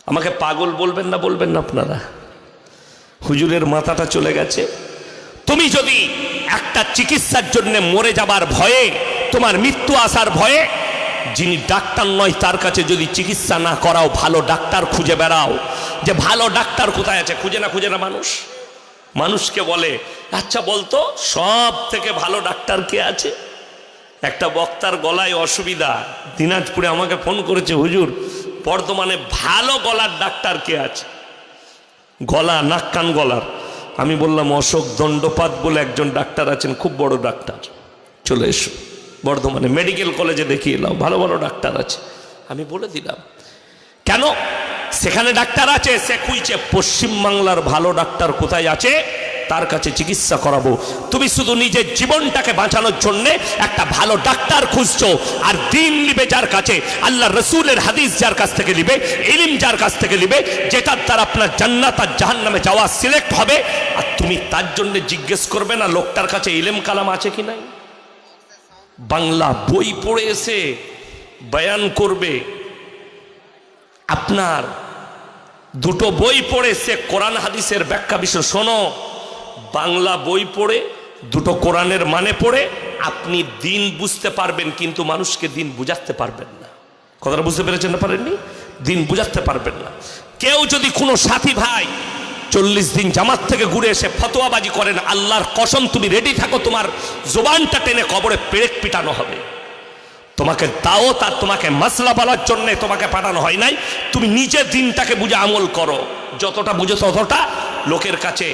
আমাকে পাগল বলবেন না, বলবেন না আপনারা? হুজুরের মাথাটা চলে গেছে। তুমি যদি একটা চিকিৎসার জন্য মরে যাবার ভয়ে, তোমার মৃত্যু আসার ভয়ে, যিনি ডাক্তার নয় তার কাছে যদি চিকিৎসা না করাও, ভালো ডাক্তার খুঁজে বেড়াও। যে ভালো ডাক্তার কোথায় আছে, খুঁজে না মানুষ মানুষকে বলে আচ্ছা বলতো সব থেকে ভালো ডাক্তার কে আছে? একটা বক্তার গলায় অসুবিধা, দিনাজপুরে আমাকে ফোন করেছে, হুজুর বর্ধমানে ভালো গলার ডাক্তার কে আছে? গলা, নাক কান গলার। আমি বললাম অশোক দণ্ডপাত বলে একজন ডাক্তার আছেন, খুব বড় ডাক্তার, চলে এসো বর্ধমানে মেডিকেল কলেজে দেখিয়ে নাও, ভালো ভালো ডাক্তার আছে। আমি বলে দিলাম কেন সেখানে ডাক্তার আছে। সে খুঁজছে পশ্চিমবাংলার ভালো ডাক্তার কোথায় আছে, তার কাছে চিকিৎসা করাবো। তুমি শুধু নিজের জীবনটাকে বাঁচানোর জন্য একটা ভালো ডাক্তার খুঁজছো, আর দিন নিবে যার কাছে, আল্লাহ রসুলের হাদিস যার কাছ থেকে নিবে, ইলম যার কাছ থেকে নিবে, যেটার দ্বারা আপনার জান্নাত আর জাহান্নামে যাওয়া সিলেক্ট হবে। আর তুমি তার জন্য জিজ্ঞেস করবে না লোকটার কাছে ইলম কালাম আছে কি নাই। বাংলা বই পড়ে এসে বয়ান করবে। আপনার দুটো বই পড়ে সে কোরআন হাদিসের ব্যাখ্যা বিষয় শোনো। বাংলা বই পড়ে, দুটো কোরআনের মানে পড়ে আপনি দিন বুঝতে পারবেন, কিন্তু মানুষকে দিন বুঝাতে পারবেন না। কথাটা বুঝতে পেরেছেন না? পারেননি? দিন বুঝাতে পারবেন না। কেউ যদি কোনো সাথী ভাই 40 দিন জামাত থেকে ঘুরে এসে ফতোয়াবাজি করেন, আল্লাহর কসম তুমি রেডি থাকো, তোমার জবানটা টেনে কবরে পেরেক পিটানো হবে। তোমাকে দাওয়াত আর তোমাকে মাসলা বলার জন্য তোমাকে পাঠানো হয় নাই। তুমি নিজের দিনটাকে বুঝে আমল করো, যতটা বুঝো ততটা। লোকের কাছে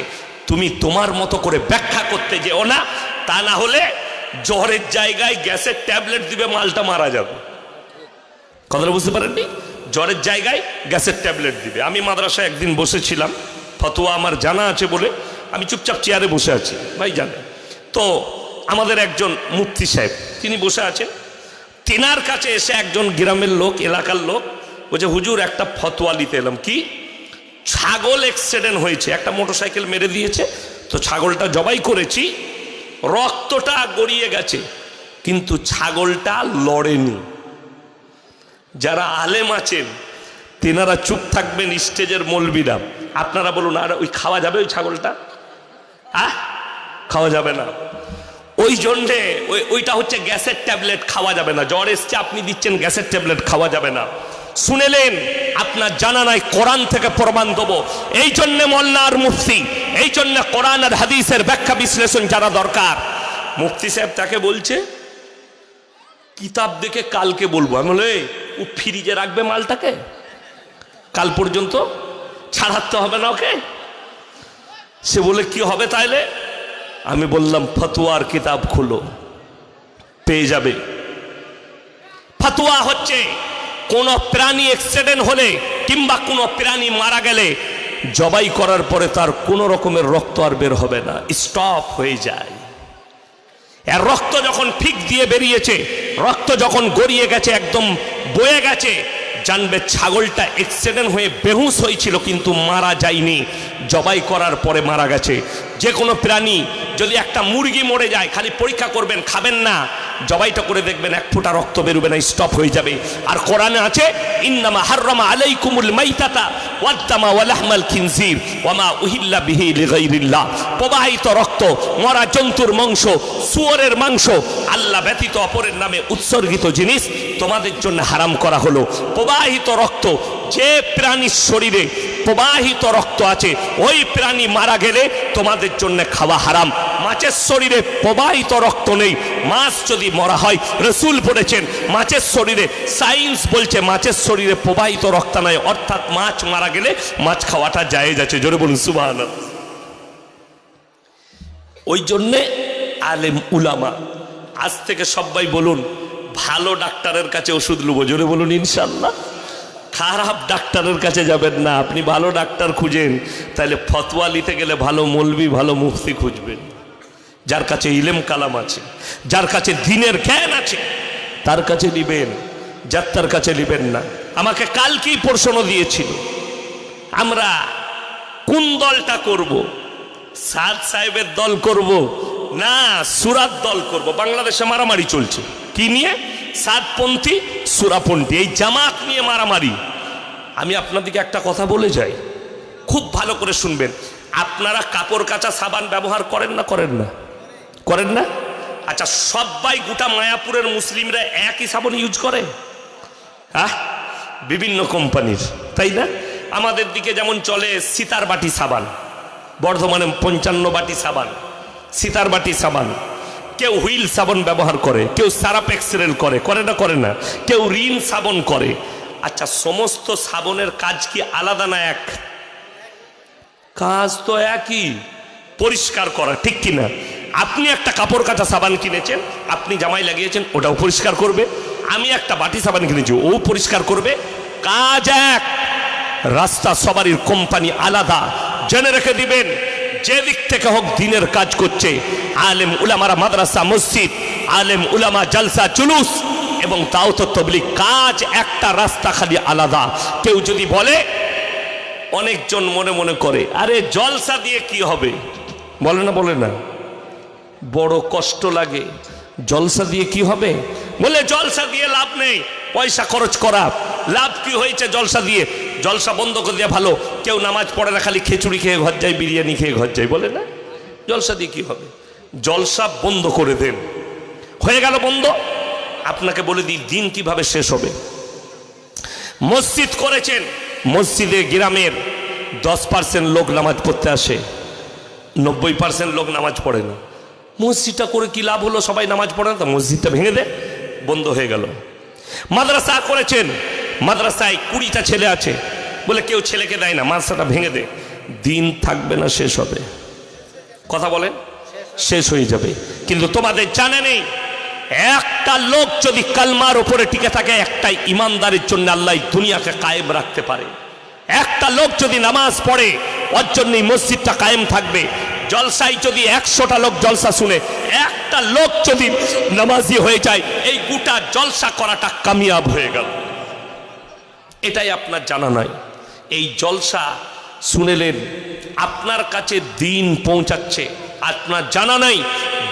তুমি তোমার মতো করে ব্যাখ্যা করতে যেও না, তা না হলে জ্বরের জায়গায় গ্যাসের ট্যাবলেট দিবে, মালটা মারা যাবে। কথাটা বুঝতে পারেননি? জ্বরের জায়গায় গ্যাসের ট্যাবলেট দিবে। আমি মাদ্রাসায় একদিন বসেছিলাম, ফতোয়া আমার জানা আছে বলে আমি চুপচাপ চেয়ারে বসে আছি, ভাই জানে তো। আমাদের একজন মুফতি সাহেব তিনি বসে আছেন, তেনার কাছে এসে একজন গ্রামের লোক, এলাকার লোক বলছে হুজুর একটা ফতোয়া নিতে এলাম। কি? ছাগল অ্যাক্সিডেন্ট হয়েছে, একটা মোটরসাইকেল মেরে দিয়েছে, তো ছাগলটা জবাই করেছি, রক্তটা গড়িয়ে গেছে, কিন্তু ছাগলটা লড়েনি। যারা আলেম আছেন তেনারা চুপ থাকবেন, স্টেজের মৌলবীরা। আপনারা বলুন আর ওই খাওয়া যাবে ওই ছাগলটা? খাওয়া যাবে না। ওই জন্যে ওইটা হচ্ছে গ্যাসের ট্যাবলেট, খাওয়া যাবে না। জ্বর এসছে আপনি দিচ্ছেন গ্যাসের ট্যাবলেট, খাওয়া যাবে না। শুনেলেন? আপনার জানা নাই, কোরআন থেকে প্রমাণ দেবো। এই জন্যে মোল্লা আর মুফতি, এই জন্য কোরআন আর হাদিসের ব্যাখ্যা বিশ্লেষণ যারা দরকার। মুফতি সাহেব তাকে বলছে কিতাব দেখে কালকে বলবো। আমি বলে ও ফ্রিজে রাখবে মালটাকে, কাল পর্যন্ত ছাড়াতে হবে না ওকে। সে বলে কি হবে তাইলে? আমি বললাম ফতোয়ার কিতাব খুলো, পেয়ে যাবে। ফতোয়া হচ্ছে কোন প্রাণী অ্যাক্সিডেন্ট হলে কিংবা কোন প্রাণী মারা গেলে জবাই করার পরে তার কোনো রকমের রক্ত আর বের হবে না, স্টপ হয়ে যায়। এর রক্ত যখন ফিক দিয়ে বেরিয়েছে, রক্ত যখন গড়িয়ে গেছে, একদম বয়ে গেছে, জানবে ছাগলটা অ্যাক্সিডেন্ট হয়ে বেহুশ হয়েছিল কিন্তু মারা যায়নি, জবাই করার পরে মারা গেছে। যে কোনো প্রাণী, যদি একটা মুরগি মরে যায় খালি পরীক্ষা করবেন, খাবেন না, জবাইটা করে দেখবেন এক ফোঁটা রক্ত বেরোবে না, স্টপ হয়ে যাবে। আর কোরআনে আছে ইন্নামা হাররামা আলাইকুমুল মাইতাতা ওয়াদ-দামা ওয়া লাহমাল খিনজির ওয়া মা উহিল্লা বিহি লিগাইরিল্লাহ। প্রবাহিত রক্ত, মরা জন্তুর মাংস, শুয়োরের মাংস, আল্লাহ ব্যতীত অপরের নামে উৎসর্গিত জিনিস তোমাদের জন্য হারাম করা হলো। প্রবাহিত রক্ত, যে প্রাণীর শরীরে প্রবাহিত রক্ত আছে ওই প্রাণী মারা গেলে তোমাদের জন্য খাওয়া হারাম। মাছের শরীরে প্রবাহিত রক্ত নেই, মাছ যদি মরা হয়, রসুল বলেছেন মাছের শরীরে, সায়েন্স বলছে মাছের শরীরে প্রবাহিত রক্ত নাই, অর্থাৎ মাছ মারা গেলে মাছ খাওয়াটা জায়েজ আছে। জোরে বলুন সুবহানাল্লাহ। ওই জন্যে আলেম উলামা, আজ থেকে সবাই বলুন ভালো ডাক্তারের কাছে ওষুধ নেবো। জোরে বলুন ইনশাল্লাহ। খারাপ ডাক্তারের কাছে যাবেন না। আপনি ভালো ডাক্তার খুঁজেন, তাহলে ফতোয়া নিতে গেলে ভালো মৌলবি, ভালো মুফতি খুঁজবেন, যার কাছে ইলম কালাম আছে, যার কাছে দ্বীনের জ্ঞান আছে, তার কাছে নিবেন, যার কাছে নিবেন না। আমাকে কালকেই প্রশ্ন দিয়েছিল আমরা কোন দলটা করব, সাদ সাহেবের দল করব না সুরাত দল করব। বাংলাদেশে মারামারি চলছে কি নিয়ে? সাদপন্থী সুরাপন্থী, এই জামাত নিয়ে মারামারি। আমি আপনাদেরকে একটা কথা বলে যাই, খুব ভালো করে শুনবেন। আপনারা কাপড় কাচা সাবান ব্যবহার করেন না? করেন না? করেন না? আচ্ছা, সবাই গোটা মায়াপুরের মুসলিমরা একই সাবান ইউজ করে? হ্যাঁ, বিভিন্ন কোম্পানির, তাই না? আমাদের দিকে যেমন চলে সিতার বাটি সাবান, বর্ধমানে 55 বাটি সাবান, সিতার বাটি সাবান। কেউ হুইল সাবান ব্যবহার করে, কেউ সারাপ এক্সেল করে, করে না? করে না? কেউ রিন সাবান করে। আচ্ছা, সমস্ত সাবনের কাজ কি আলাদা না এক? কাজ তো একই, পরিষ্কার করা, ঠিক কিনা? আপনি একটা কাপড় কাচা সাবান কিনেছেন, আপনি জামাই লাগিয়েছেন, ওটাও পরিষ্কার করবে। আমি একটা বাটি সাবান কিনেছি, ও পরিষ্কার করবে। কাজ এক, রাস্তা সবারই, কোম্পানি আলাদা। জেনে রেখে দিবেন, যে দিক থেকে হোক দিনের কাজ করছে, আলেম উলামারা মাদ্রাসা মসজিদ, আলেম উলামা জলসা জুলুস এবং দাওয়াত তাবলীগ, কাজ একটা, রাস্তা খালি আলাদা। কেউ যদি বলে, অনেকজন মনে মনে করে আরে জলসা দিয়ে কি হবে, বলে না? বলে না? বড় কষ্ট লাগে, জলসা দিয়ে কি হবে? বলে জলসা দিয়ে লাভ নেই, পয়সা খরচ করা, লাভ কি হয়েছে জলসা দিয়ে? জলসা বন্ধ করে দেওয়া ভালো। কেউ নামাজ পড়ে না, খালি খিচুড়ি খেয়ে ঘর যায়, বিরিয়ানি খেয়ে ঘর যায়, বলে না? জলসা দিয়ে কি হবে? জলসা বন্ধ করে দেন, হয়ে গেল বন্ধ। আপনাকে বলে দিই দিন কিভাবে শেষ হবে। মসজিদ করেছেন, মসজিদে গ্রামের 10% লোক নামাজ পড়তে আসে, 90% লোক নামাজ পড়ে না। মসজিদটা করে কি লাভ হলো? সবাই নামাজ পড়ে না, তো মসজিদটা ভেঙে দে, বন্ধ হয়ে গেল। মাদ্রাসা করেছেন, মাদ্রাসায় 20টা ছেলে আছে, বলে কেউ ছেলেকে দেয় না, মাদ্রাসাটা ভেঙে দে, দিন থাকবে না, শেষ হবে। কথা বলেন, শেষ হয়ে যাবে। কিন্তু তোমাদের জানা নেই, একটা লোক যদি কালমার উপরে টিকে থাকে, একটাই ইমানদারের জন্য আল্লাহ দুনিয়াকে কায়েম রাখতে পারে। একটা লোক যদি নামাজ পড়ে, ওর জন্যই মসজিদটা কায়েম থাকবে। জলসায় যদি 100টা লোক জলসা শুনে, একটা লোক যদি নামাজি হয়ে যায়, এই গোটা জলসা করাটা কামিয়াব হয়ে গেল। এটাই আপনার জানা নাই। এই জলসা শুনেলেন, আপনার কাছে দিন পৌঁছাচ্ছে, আপনার জানা নাই।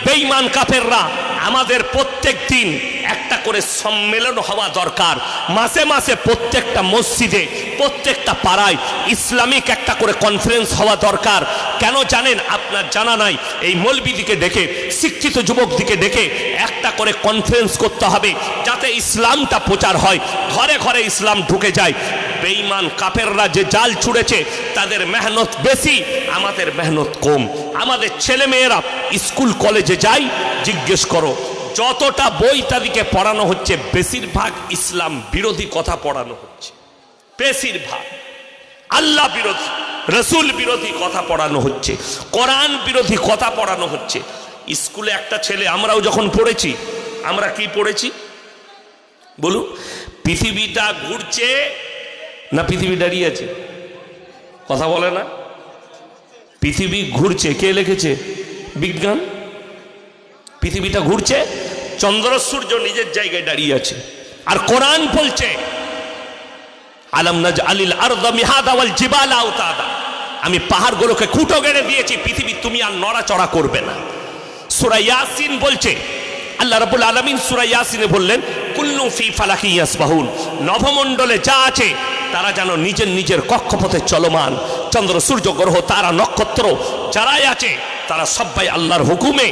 বেঈমান কাফেররা আমাদের প্রত্যেক দিন একটা করে সম্মেলন হওয়া দরকার। মাসে মাসে প্রত্যেকটা মসজিদে, প্রত্যেকটা পাড়ায় ইসলামিক একটা করে কনফারেন্স হওয়া দরকার। কেন জানেন? আপনার জানা নাই। এই মৌলবীদিকে ডেকে, শিক্ষিত যুবক দিকে ডেকে একটা করে কনফারেন্স করতে হবে, যাতে ইসলামটা প্রচার হয়, ঘরে ঘরে ইসলাম ঢুকে যায়। বেঈমান কাফেররা যে জাল ছুড়েছে, তাদের মেহনত বেশি, আমাদের মেহনত কম। আমাদের ছেলে মেয়েরা স্কুল কলেজে যায়, জিজ্ঞেস করো যতটা বই তাদেরকে পড়ানো হচ্ছে, বেশিরভাগ ইসলাম বিরোধী কথা পড়ানো হচ্ছে। বেশিরভাগ আল্লাহ বিরোধী, রসুল বিরোধী কথা পড়ানো হচ্ছে, কোরআন বিরোধী কথা পড়ানো হচ্ছে। স্কুলে একটা ছেলে, আমরাও যখন পড়েছি, আমরা কি পড়েছি বলুন? পৃথিবীটা ঘুরছে না পৃথিবী দাঁড়িয়ে আছে? কথা বলে না? পৃথিবী ঘুরছে, কে লিখেছে? বিজ্ঞান। পৃথিবীটা ঘুরছে, চন্দ্র সূর্য নিজের জায়গায় দাঁড়িয়ে আছে। আর কোরআন বলছে আলাম নাজআলিল আরদা মিহাদা ওয়াল জিবালা আওতাদা, আমি পাহাড়গুলোকে খুঁটো গেড়ে দিয়েছি, পৃথিবী তুমি আর নড়াচড়া করবে না। সূরা ইয়াসিন বলছে, আল্লাহ রাব্বুল আলামিন সূরা ইয়াসিনে বললেন কুল্লু ফি ফালাকি ইয়াসবাহুন, নভমণ্ডলে যা আছে তারা যেন নিজের নিজের কক্ষপথে চলমান। চন্দ্র সূর্য গ্রহ তারা নক্ষত্র যারাই আছে তারা সবাই আল্লাহর হুকুমে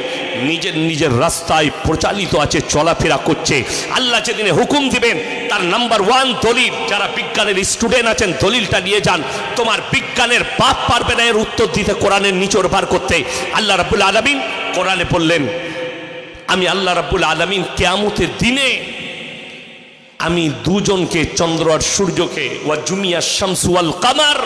নিজের নিজের রাস্তায় প্রচালিত আছে, চলাফেরা করছে। আল্লাহ যেদিনে হুকুম দিবেন তার নাম্বার 1 দলিল, যারা বিজ্ঞানের স্টুডেন্ট আছেন দলিলটা নিয়ে যান, তোমার বিজ্ঞানের বাপ পারবে না এর উত্তর দিতে, কোরআনের নিচড় বার করতে। আল্লাহ রাব্বুল আলামিন কোরআনে বললেন, আমি আল্লাহ রাব্বুল আলামিন কিয়ামতের দিনে আমি দুজনকে, চন্দ্র আর সূর্যকে, ওয়া জুমিয়া শামসু ওয়াল কামার,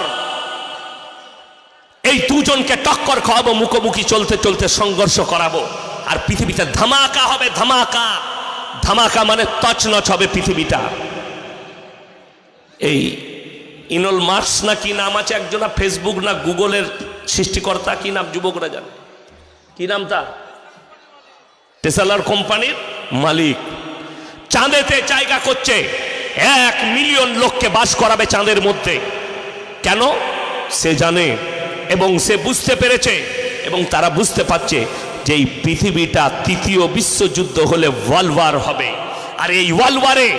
এই দুজনকে টক্কর খাওয়াবো, মুখোমুখি চলতে চলতে সংঘর্ষ করাবো, আর পৃথিবীতে ধামাকা হবে। ধামাকা, ধামাকা মানে তছনছ হবে পৃথিবীটা। এই ইনল মার্কস না কি নাম আছে একজনা, ফেসবুক না গুগলের সৃষ্টিকর্তা, কি নাম যুবকরা জানে কি নাম তার? টেসলার কোম্পানির মালিক চাঁদেতে জায়গা করছে, 1 মিলিয়ন লোককে বাস করাবে চাঁদের মধ্যে। কেন? সে জানে এবং সে বুঝতে পেরেছে, এবং তারা বুঝতে পারছে যে এই পৃথিবীটা ৩য় বিশ্বযুদ্ধ হলে ওয়ার্ল্ড ওয়ার হবে। আর এই ওয়ার্ল্ড ওয়ারে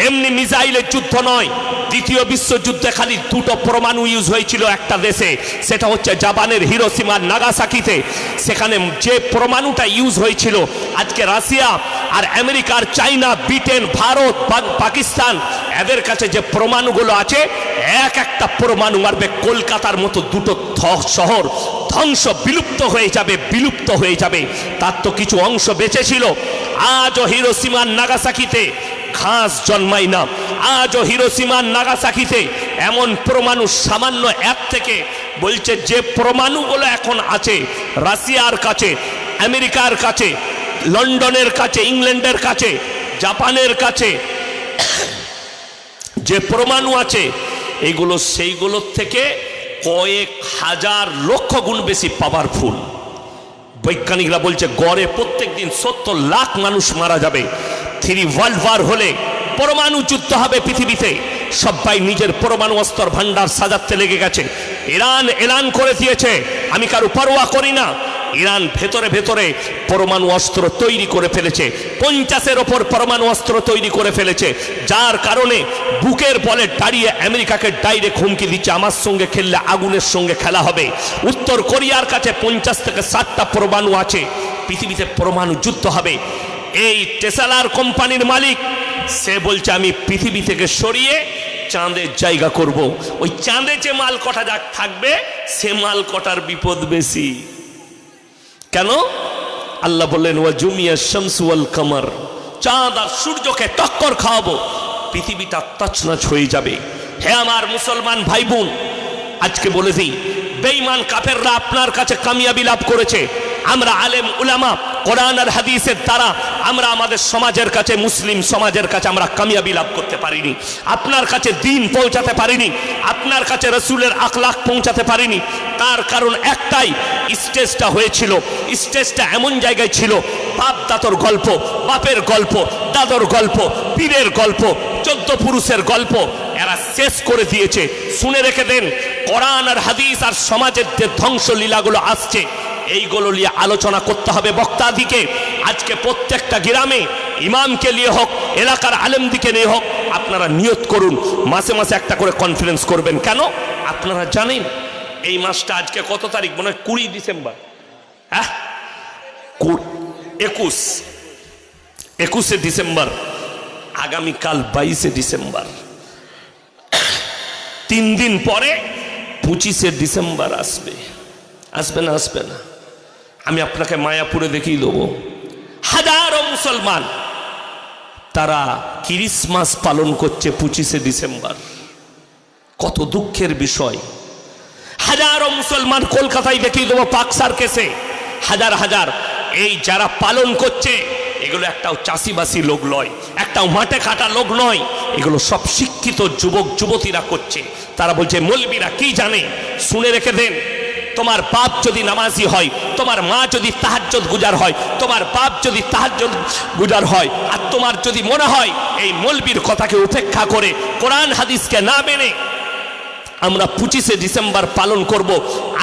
এমনি মিসাইলের যুদ্ধ নয়। ২য় বিশ্বযুদ্ধে খালি 2টো পরমাণু ইউজ হয়েছিল একটা দেশে, সেটা হচ্ছে জাপানের হিরোশিমা আর নাগাসাকিতে। সেখানে যে পরমাণুটা ইউজ হয়েছিল, আজকে রাশিয়া আর আমেরিকার, চাইনা, ব্রিটেন, ভারত, পাকিস্তান, এদের কাছে যে পরমাণুগুলো আছে, একটা পরমাণু মারবে কলকাতার মতো 2টো শহর ধ্বংস, বিলুপ্ত হয়ে যাবে, বিলুপ্ত হয়ে যাবে। তার তো কিছু অংশ বেঁচে ছিল। আজও হিরোশিমা নাগাসাকিতে ঘাস জন্মায় না। আজও হিরোশিমা নাগাসাকিতে এমন পরমাণু সামান্য এক থেকে, বলছে যে পরমাণুগুলো এখন আছে রাশিয়ার কাছে, আমেরিকার কাছে, লন্ডনের কাছে, ইংল্যান্ডের কাছে, জাপানের কাছে যে পরমাণু আছে, এগুলো সেইগুলোর থেকে কয়েক হাজার লক্ষ গুণ বেশি পাওয়ারফুল। বৈজ্ঞানিকরা বলছে গড়ে প্রত্যেক দিন 70 লাখ মানুষ মারা যাবে। 3 ওয়ার্ল্ড ওয়ার হলে পরমাণু যুদ্ধ হবে পৃথিবীতে। সবাই নিজের পরমাণু অস্ত্র ভান্ডার সাজাতে লেগে গেছে। ইরান এলান করে দিয়েছে, আমি কারো পরোয়া করি না। ইরান ভেতরে ভেতরে পরমাণু অস্ত্র তৈরি করে ফেলেছে, 50-এর ওপর পরমাণু অস্ত্র তৈরি করে ফেলেছে, যার কারণে বুকের বলে দাঁড়িয়ে আমেরিকাকে ডাইরেক্ট হুমকি দিচ্ছে, আমার সঙ্গে খেললে আগুনের সঙ্গে খেলা হবে। উত্তর কোরিয়ার কাছে 50 থেকে 60টা পরমাণু আছে, পৃথিবীতে পরমাণু যুদ্ধ হবে। এই টেসলার কোম্পানির মালিক সে বলছে আমি পৃথিবী থেকে সরিয়ে চাঁদের জায়গা করব। ওই চাঁদে যে মাল কটা যাক থাকবে, সে মাল কটার বিপদ বেশি। কেন? আল্লাহ বললেন ওয়া জুমিয়া শামসু ওয়াল কামার, চাঁদ আর সূর্যকে টক্কর খাওয়াবো, পৃথিবীটা তছনছ হয়ে যাবে। হে আমার মুসলমান ভাই বোন, আজকে বলে দিই, বেঈমান কাফেররা আপনার কাছে কামিয়াবি লাভ করেছে। আমরা আলেম উলামা কোরআন আর হাদিসের দ্বারা আমরা আমাদের সমাজের কাছে, মুসলিম সমাজের কাছে আমরা কামিয়াবি লাভ করতে পারিনি। আপনার কাছে দ্বীন পৌঁছাতে পারিনি, আপনার কাছে রাসূলের আখলাক পৌঁছাতে পারিনি। তার কারণ একটাই, স্টেজটা হয়েছিল, স্টেজটা এমন জায়গায় ছিল, বাপ দাদর গল্প, বাপের গল্প, দাদর গল্প, পীরের গল্প, 14 পুরুষের গল্প এরা শেষ করে দিয়েছে। শুনে রেখে দেন, কোরআন আর হাদিস আর সমাজের যে ধ্বংসলীলাগুলো আসছে, এইগুলো নিয়ে আলোচনা করতে হবে বক্তাদিকে। আজকে প্রত্যেকটা গ্রামে ইমামকে নিয়ে হোক, এলাকার আলেমদিকে নিয়ে হোক, আপনারা নিয়ত করুন মাসে মাসে একটা করে কনফারেন্স করবেন। কেন? আপনারা জানেন এই মাসটা আজকে কত তারিখ? মনে হয় 20 ডিসেম্বর। হ্যাঁ, 21 ডিসেম্বর, আগামীকাল 22 ডিসেম্বর, 3 দিন পরে 25 ডিসেম্বর আসবে। আসবে না? আসবে না? আমি আপনাকে মায়াপুরে দেখিয়ে দেবো, হাজারো মুসলমান তারা ক্রিসমাস পালন করছে 25 ডিসেম্বর। কত দুঃখের বিষয়। হাজারো মুসলমান কলকাতায় দেখিয়ে দেবো পাক সার্কেসে, হাজার হাজার এই যারা পালন করছে, এগুলো একটাও চাষিবাসী লোক নয়, একটাও মাঠে খাটা লোক নয়, এগুলো সব শিক্ষিত যুবক যুবতীরা করছে। তারা বলছে মৌলবীরা কি জানে। শুনে রেখে দেন, তোমার বাপ যদি নামাজি হয়, তোমার মা যদি তাহাজ্জুদ গুজার হয়, তোমার বাপ যদি তাহাজ্জুদ গুজার হয়, আর তোমার যদি মনে হয় এই মৌলবীর কথাকে উপেক্ষা করে কোরআন হাদিসকে না মেনে আমরা 25শে ডিসেম্বর পালন করব,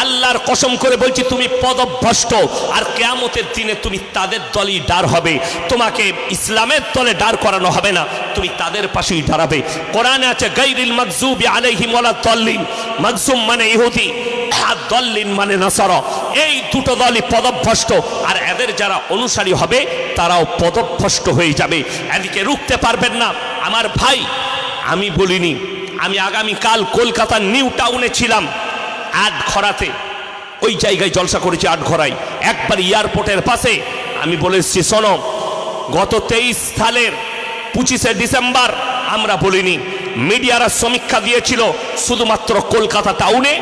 আল্লাহর কসম করে বলছি তুমি পদভ্রষ্ট, আর কিয়ামতের দিনে তুমি তাদের দলই দাঁড় হবে, তোমাকে ইসলামের দলে দাঁড় করানো হবে না, তুমি তাদের পাশেই দাঁড়াবে। কোরআনে আছে গায়রিল মাগযুবি আলাইহিম ওয়ালা দাল্লিন, মাগযুম মানে ইহুদি আর দাল্লিন মানে নাসারা, এই দুটো দলই পদভ্রষ্ট, আর এদের যারা অনুসারী হবে তারাও পদভ্রষ্ট হয়ে যাবে, এদিকে রুখতে পারবেন না। আমার ভাই, আমি বলিনি, আমি আগামীকাল কলকাতার নিউ টাউনে ছিলাম, আটঘরাতে, ওই জায়গায় জলসা করেছি আটঘরায়, একবার এয়ারপোর্টের পাশে। আমি বলে এসেছি শোনো, গত 23 সালের 25শে ডিসেম্বর আমরা বলিনি, মিডিয়ারা সমীক্ষা দিয়েছিল শুধুমাত্র কলকাতা টাউনে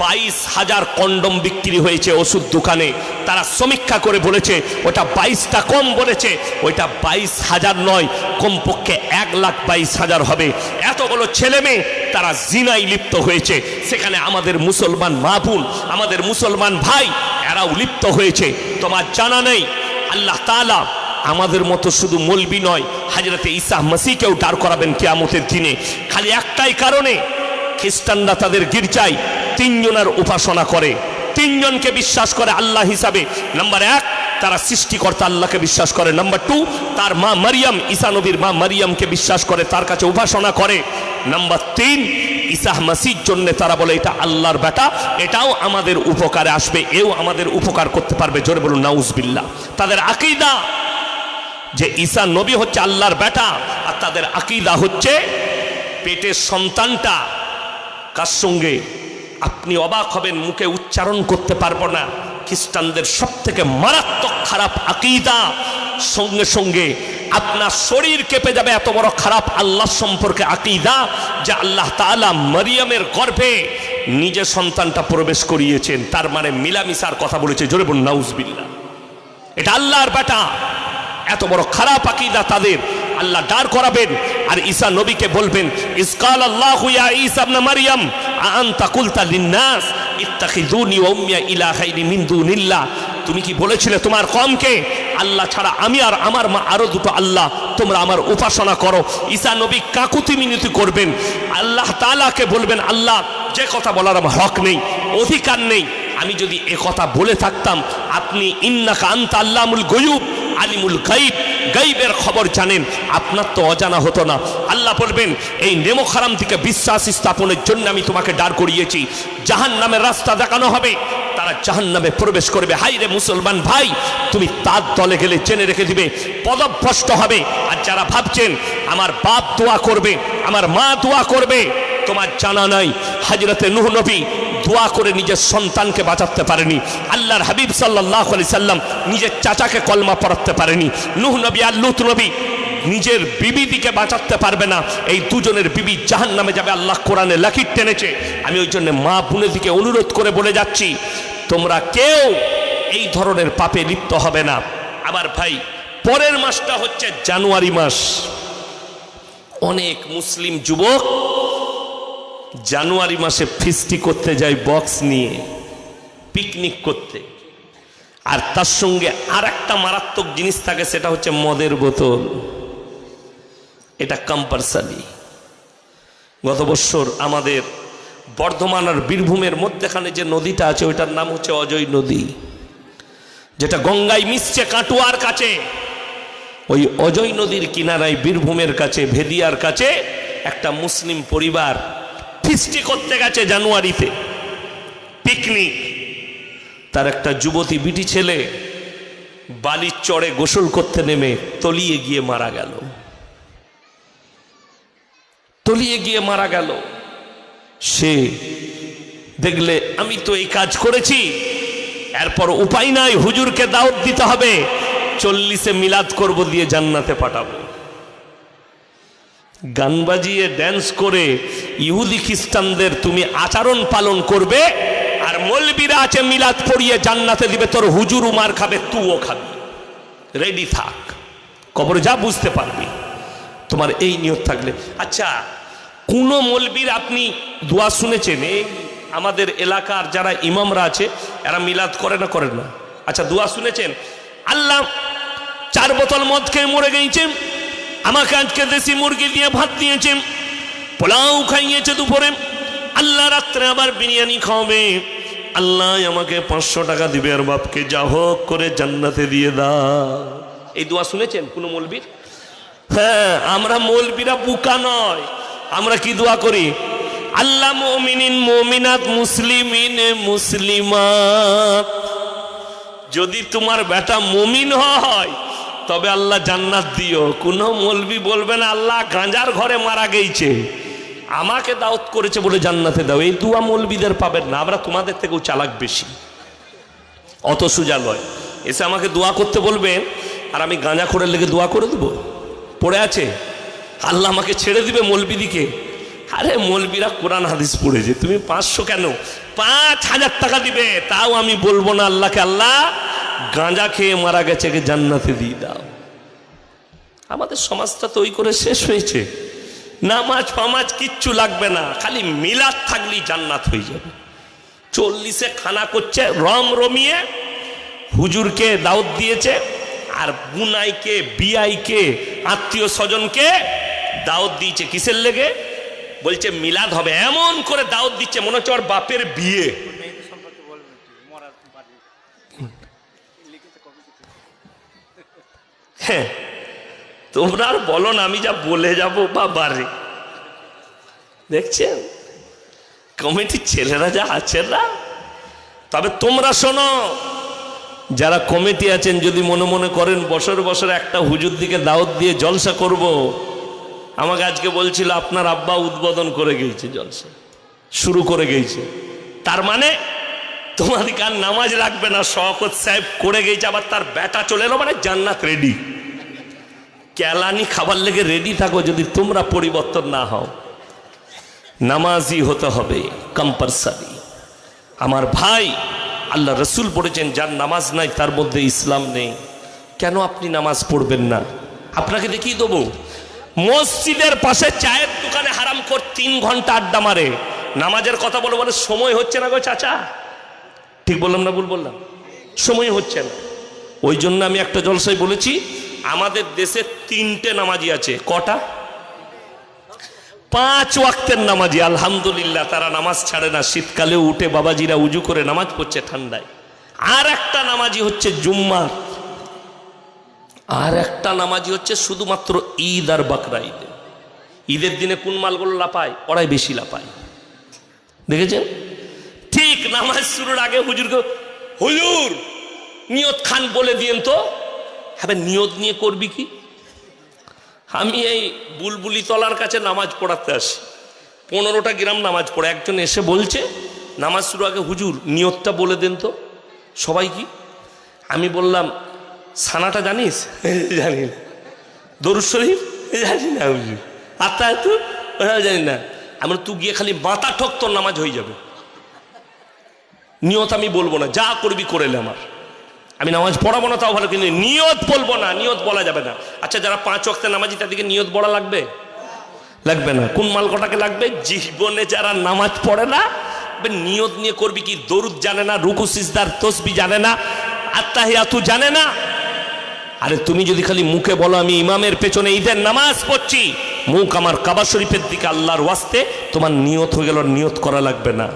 22,000 কন্ডম বিক্রি হয়েছে ওষুধ দোকানে। তারা সমীক্ষা করে বলেছে ওটা 22টা কম বলেছে, ওইটা 22,000 নয়, কমপক্ষে 1,22,000 হবে। এতগুলো ছেলে মেয়ে তারা জিনায় লিপ্ত হয়েছে, সেখানে আমাদের মুসলমান মা বোন, আমাদের মুসলমান ভাই, এরাও লিপ্ত হয়েছে। তোমার জানা নেই আল্লাহ তাআলা আমাদের মতো শুধু মৌলবি নয়, হযরতে ঈসা মসিহকেও দাঁড় করাবেন কিয়ামতের দিনে, খালি একটাই কারণে, খ্রিস্টানরা তাদের গির্জায় 3 জনের উপাসনা করে, 3 জনকে বিশ্বাস করে আল্লাহ হিসাবে। নাম্বার 1, তারা সৃষ্টিকর্তা আল্লাহকে বিশ্বাস করে। নাম্বার 2, তার মা মারিয়াম, ঈসা নবীর মা মারিয়ামকে বিশ্বাস করে, তার কাছে উপাসনা করে। নাম্বার 3, ঈসা মসিহর জন্য তারা বলে এটা আল্লাহর বেটা, এটাও আমাদের উপকারে আসবে, এও আমাদের উপকার করতে পারবে। জোরে বলুন নাউজুবিল্লাহ। তাদের আকীদা যে ঈসা নবী হচ্ছে আল্লাহর বেটা, আর তাদের আকীদা হচ্ছে পেটের সন্তানটা কার সঙ্গে, আপনি অবাক হবেন, মুখে উচ্চারণ করতে পারবো না। খ্রিস্টানদের সব থেকে মারাত্মক খারাপ আকীদা, সঙ্গে সঙ্গে আপনার শরীর কেঁপে যাবে, এত বড় খারাপ আল্লাহ সম্পর্কে আকীদা যে আল্লাহ তাআলা মারিয়ামের গর্ভে নিজের সন্তানটা প্রবেশ করিয়েছেন, তার মানে মিলামিশার কথা বলেছে। জোরে বলুন নাউজুবিল্লাহ। এটা আল্লাহর বেটা, এত বড় খারাপ আকীদা তাদের। আল্লাহ দাঁড় করাবেন আর ঈসা নবীকে বলবেন, ইসকাল আল্লাহু ইয়া ঈসা ইবনে মারইয়াম আনতা কুলতা লিন-নাস ইত্তাখিযুনি ওয়া উম্মি ইলাহাইনি মিন দুনিল্লাহ, তুমি কি বলেছিলে তোমার কওমকে আল্লাহ ছাড়া আমি আর আমার মা আরো দুটো আল্লাহ, তোমরা আমার উপাসনা করো। ঈসা নবী কাকুতি মিনতি করবেন, আল্লাহ তাআলাকে বলবেন, আল্লাহ যে কথা বলার আমার হক নেই, অধিকার নেই, আমি যদি এ কথা বলে থাকতাম, আপনি ইন্নাকা আনতা আল্লামুল গায়ুব আলিমুল গাইব, গাইবের খবর জানেন, আপনার তো অজানা হতো না। আল্লাহ বলবেন, এই নেমক হারাম থেকে বিশ্বাস স্থাপনের জন্য আমি তোমাকে দাঁড় করিয়েছি, জাহান্নামের রাস্তা দেখানো হবে, তারা জাহান্নামে প্রবেশ করবে। হাই রে মুসলমান ভাই, তুমি তার দলে গেলে জেনে রেখে দিবে পদভ্রষ্ট হবে। আর যারা ভাবছেন আমার বাপ দোয়া করবে, আমার মা দোয়া করবে, তোমার জানা নাই হযরতে নূহ নবী দোয়া করে নিজের সন্তানকে বাঁচাতে পারেনি, আল্লাহর হাবিব সাল্লাল্লাহু আলাইহি সাল্লাম নিজের চাচাকে কলমা পড়াতে পারেনি, নূহ নবী আর লূত নবী নিজের বিবিদিকে বাঁচাতে পারবে না, এই দুজনের বিবি জাহান্নামে যাবে, আল্লাহ কোরআনে লাকির টেনেছে। আমি ওই জন্য মা বোনেদিকে অনুরোধ করে বলে যাচ্ছি, তোমরা কেউ এই ধরনের পাপে লিপ্ত হবে না। আমার ভাই, পরের মাসটা হচ্ছে জানুয়ারি মাস। অনেক মুসলিম যুবক জানুয়ারি মাসে ফিস্টি করতে যায় বক্স নিয়ে, পিকনিক করতে, আর তার সঙ্গে আর একটা মারাত্মক জিনিস থাকে, সেটা হচ্ছে মদের বোতল। এটা কম্পালসারি। গত বছর আমাদের বর্ধমান আর বীরভূমের মধ্যেখানে যে নদীটা আছে ওইটার নাম হচ্ছে অজয় নদী, যেটা গঙ্গায় মিশছে কাটুয়ার কাছে। ওই অজয় নদীর কিনারায় বীরভূমের কাছে ভেদিয়ার কাছে একটা মুসলিম পরিবার ফিস্টি করতে গেছে জানুয়ারিতে, পিকনিক। তার একটা যুবতী বিটি ছেলে বালির চড়ে গোসল করতে নেমে তলিয়ে গিয়ে মারা গেল, তলিয়ে গিয়ে মারা গেল। সে দেখলে আমি তো এই কাজ করেছি, এরপর উপায় নাই, হুজুরকে দাওয়াত দিতে হবে, 40-এ মিলাদ করব দিয়ে জান্নাতে পাঠাবো। গান বাজিয়ে ড্যান্স করে ইহুদি খ্রিস্টানদের তুমি আচরণ পালন করবে, আর মৌলবীরা আছে মিলাদ পড়িয়ে জান্নাতে দিবে, তোর হুজুর মার খাবে, তুও খাবি, রেডি থাক, কবরে যা বুঝতে পারবি তোমার এই নিয়ত থাকলে। আচ্ছা, কোন মৌলবীর আপনি দোয়া শুনেছেন? এই আমাদের এলাকার যারা ইমামরা আছে এরা মিলাদ করে না করেন না? আচ্ছা দোয়া শুনেছেন? আল্লাহ 4 বোতল মদ খেয়ে মরে গেছে, আমাকে আজকে দেশি মুরগি দিয়ে ভাত দিয়েছে, পোলাও খাইয়েছে দুপুরে, আল্লাহ রাত্রে আবার বিরিয়ানি খাওয়াবে, আল্লাহ আমাকে 500 টাকা দিবে আর বাপকে যা হোক করে জান্নাতে দিয়ে দাও। এই দোয়া শুনেছেন কোনো মৌলবীর? হ্যাঁ, আমরা মৌলবীরা বুকা নয়, আমরা কি দোয়া করি? আল্লাহ মুমিনিন মুমিনাত মুসলিমিন মুসলিমাত, যদি তোমার বেটা মুমিন হয় তবে আল্লাহ জান্নাত দিও। কোনো মৌলবি বলবে না আল্লাহ গাঁজার ঘরে মারা গেছে, আমাকে দাওয়াত করেছে বলে জান্নাতে দাও। এই দোয়া মৌলবিদের পাবেন না, আমরা তোমাদের থেকেও চালাক বেশি, অত সোজা লয়। এসে আমাকে দোয়া করতে বলবেন আর আমি গাঁজা করে লেগে দোয়া করে দেবো? পড়ে আছে আল্লাহ আমাকে ছেড়ে দিবে মৌলবিদিকে? আরে মৌলবিরা কোরআন হাদিস পড়েছে, তুমি 500 কেন 5000 টাকা দিবে, তাও আমি বলবো না আল্লাহকে আল্লাহ গাঁজা খেয়ে মারা গেছে কে জান্নাতে দিয়ে দাও। আমাদের সমাজটা তো ওই করে শেষ হয়েছে। নামাজ ফামাজ কিচ্ছু লাগবে না, খালি মিলাদ থাকলেই জান্নাত হয়ে যাবে। 40-এ খানা করছে রম রমিয়ে, হুজুরকে দাওয়াত দিয়েছে আর বুনাইকে বিআইকে আত্মীয় স্বজনকে দাওয়াত দিয়েছে। কিসের লেগে? বলছে মিলাদ হবে, এমন করে দাওয়াত দিচ্ছে মনে হচ্ছে ওর বাপের বিয়ে। হ্যাঁ, তোমরা আর বলো না, আমি যা বলে যাবো বাবারে। দেখছেন কমিটির ছেলেরা যা আছে না। তবে তোমরা শোনো, যারা কমিটি আছেন যদি মনে মনে করেন বছর বছর একটা হুজুর দিকে দাওয়াত দিয়ে জলসা করব, আমাকে আজকে বলছিল আপনার আব্বা উদ্বোধন করে গেছে, জলসা শুরু করে গেছে, তার মানে তোমাদেরকে আর নামাজ রাখবে না। শওকত সাহেব করে গেছে, আবার তার বেটা চলে এলো, মানে জান্নাত রেডি। কেলানি খাবার লেগে রেডি থাকো যদি তোমরা পরিবর্তন না হও। নামাজি হতে হবে কম্পালসারি। আমার ভাই, আল্লাহ রসুল বলেছেন যার নামাজ নাই তার মধ্যে ইসলাম নেই। কেন আপনি নামাজ পড়বেন না? আপনাকে দেখিয়ে দেবো, মসজিদের পাশে চায়ের দোকানে হারামখোর 3 ঘন্টা আড্ডা মারে, নামাজের কথা বলে বলে সময় হচ্ছে না গো চাচা। ঠিক বললাম না ভুল বললাম? সময় হচ্ছে না। ওই জন্য আমি একটা জলসায় বলেছি আমাদের দেশে 3টে নামাজি আছে। কটা? 5 ওয়াক্তের নামাজি। আলহামদুলিল্লাহ, তারা নামাজ ছাড়ে না। শীতকালেও উঠে বাবাজিরা উজু করে নামাজ পড়ছে ঠান্ডায়। আর একটা নামাজি হচ্ছে জুম্মার, আর একটা নামাজি হচ্ছে শুধুমাত্র ঈদ আর বাকরা ঈদে। ঈদের দিনে কোন মালগুলো লাপায়? ওরাই বেশি লাপায়, দেখেছেন? ঠিক নামাজ শুরুর আগে হুজুরকে, হুজুর নিয়ত খান বলে দিয়েন তো। হ্যাঁ, নিয়ত নিয়ে করবি কি? আমি এই বুলবুলি তলার কাছে নামাজ পড়াতে আসি, 15টা গ্রাম নামাজ পড়ে। একজন এসে বলছে নামাজ শুরু আগে হুজুর নিয়তটা বলে দেন তো। সবাই কি? আমি বললাম সানাটা জানিস? জানি না। দরুদ শরীফ জানি না হুজুর, আত্মায়াত জানি না। আমি তুই গিয়ে খালি মাথা ঠক, তোর নামাজ হয়ে যাবে। নিয়ত আমি বলবো না, যা করবি করেলে আমার, আমি নামাজ পড়াবো না তাও ভালো, কিন্তু নিয়ত বলবো না, নিয়ত বলা যাবে না। আচ্ছা, যারা 5 ওয়াক্তের নামাজি তাদেরকে নিয়ত বলা লাগবে? লাগবে না। কোন মালকটাকে লাগবে? জীবনে যারা নামাজ পড়ে না, নিয়ত নিয়ে করবি কি? দরুদ জানে না, রুকু সিজদার তসবিহ জানে না, আত্তাহিয়াতু জানে না। আরে তুমি যদি খালি মুখে বলো আমি ইমামের পেছনে ঈদের নামাজ পড়ছি, মুখ আমার কাবা শরীফের দিকে আল্লাহর ওয়াস্তে, তোমার নিয়ত হয়ে গেল, নিয়ত করা লাগবে না,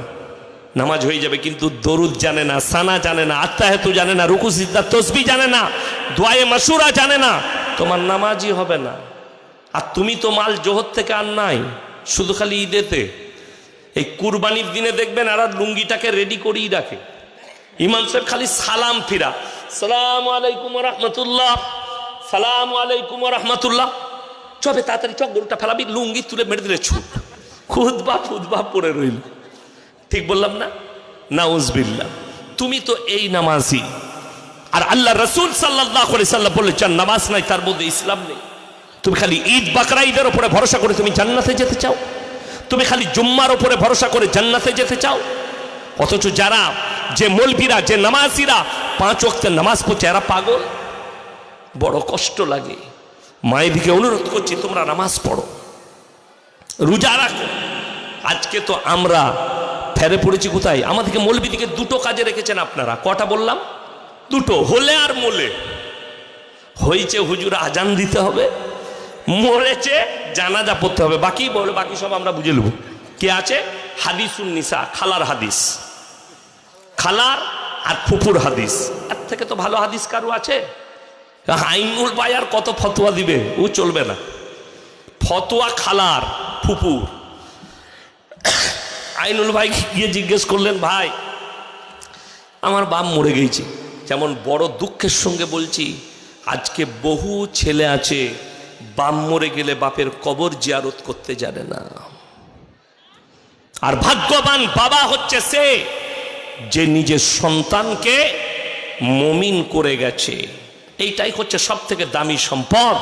নামাজ হয়ে যাবে। কিন্তু দরুদ জানে না, সানা জানে না, আত্তাহিয়াতু জানে না, রুকু সিজদা তসবিহ জানে না, দোয়ায়ে মাসুরা জানে না, তোমার নামাজই হবে না। আর তুমি তো মাল জোহর থেকে আর নাই, শুধু খালি ঈদেতে। এই কুরবানির দিনে দেখবেন এরা লুঙ্গিটাকে রেডি করেই রাখে। ইমাম সাহেব খালি সালাম ফিরা, সালামু আলাইকুম রহমতুল্লাহ, সালামু আলাইকুম রহমতুল্লাহ, চবে তাড়াতাড়ি চক, গরুটা ফেলাবি, লুঙ্গি তুলে মেরে দিলে ছুট, খুদবা পড়ে রইল। ঠিক বললাম না? নাউজুবিল্লাহ। তুমি তো এই নামাজি, আর আল্লাহ রসুল সাল্লাল্লাহু আলাইহি সাল্লাম বলেছেন নামাজ নাই তার মধ্যে ইসলাম নেই। তুমি খালি ঈদ বাকরা ঈদের উপরে ভরসা করে তুমি জান্নাতে যেতে চাও? তুমি খালি জুম্মার উপরে ভরসা করে জান্নাতে যেতে চাও? অথচ যারা, যে মৌলবীরা, যে নামাজিরা 5 ওয়াক্তের নামাজ পড়ছে, এরা পাগল। বড় কষ্ট লাগে। মায়েদিকে অনুরোধ করছি তোমরা নামাজ পড়ো, রোজা রাখো। আজকে তো আমরা ঠেরে পড়েছি কোথায়? আমাদেরকে মৌলবীদিকে দুটো কাজে রেখেছেন আপনারা। কটা বললাম? দুটো, হলে আর মোলে। হয়েছে হুজুর আজান দিতে হবে, মরেছে জানাজা পড়তে হবে, বাকি বলে বাকি সব আমরা বুঝে নেব। কে আছে? হাদিসুন নিসা, খালার হাদিস, খালার আর ফুপুর হাদিস। এর থেকে তো ভালো হাদিস কারো আছে? আইনুল ভাই আর কত ফতোয়া দিবে, ও চলবে না। ফতোয়া খালার ফুপুর। আইনুল ভাই গিয়ে জিজ্ঞেস করলেন, ভাই আমার বাপ মরে গেছে। যেমন বড় দুঃখের সঙ্গে বলছি, আজকে বহু ছেলে আছে বাপ মরে গেলে বাপের কবর জিয়ারত করতে জানে না। আর ভাগ্যবান বাবা হচ্ছে সে যে নিজের সন্তানকে মুমিন করে গেছে। এইটাই হচ্ছে সব থেকে দামি সম্পদ,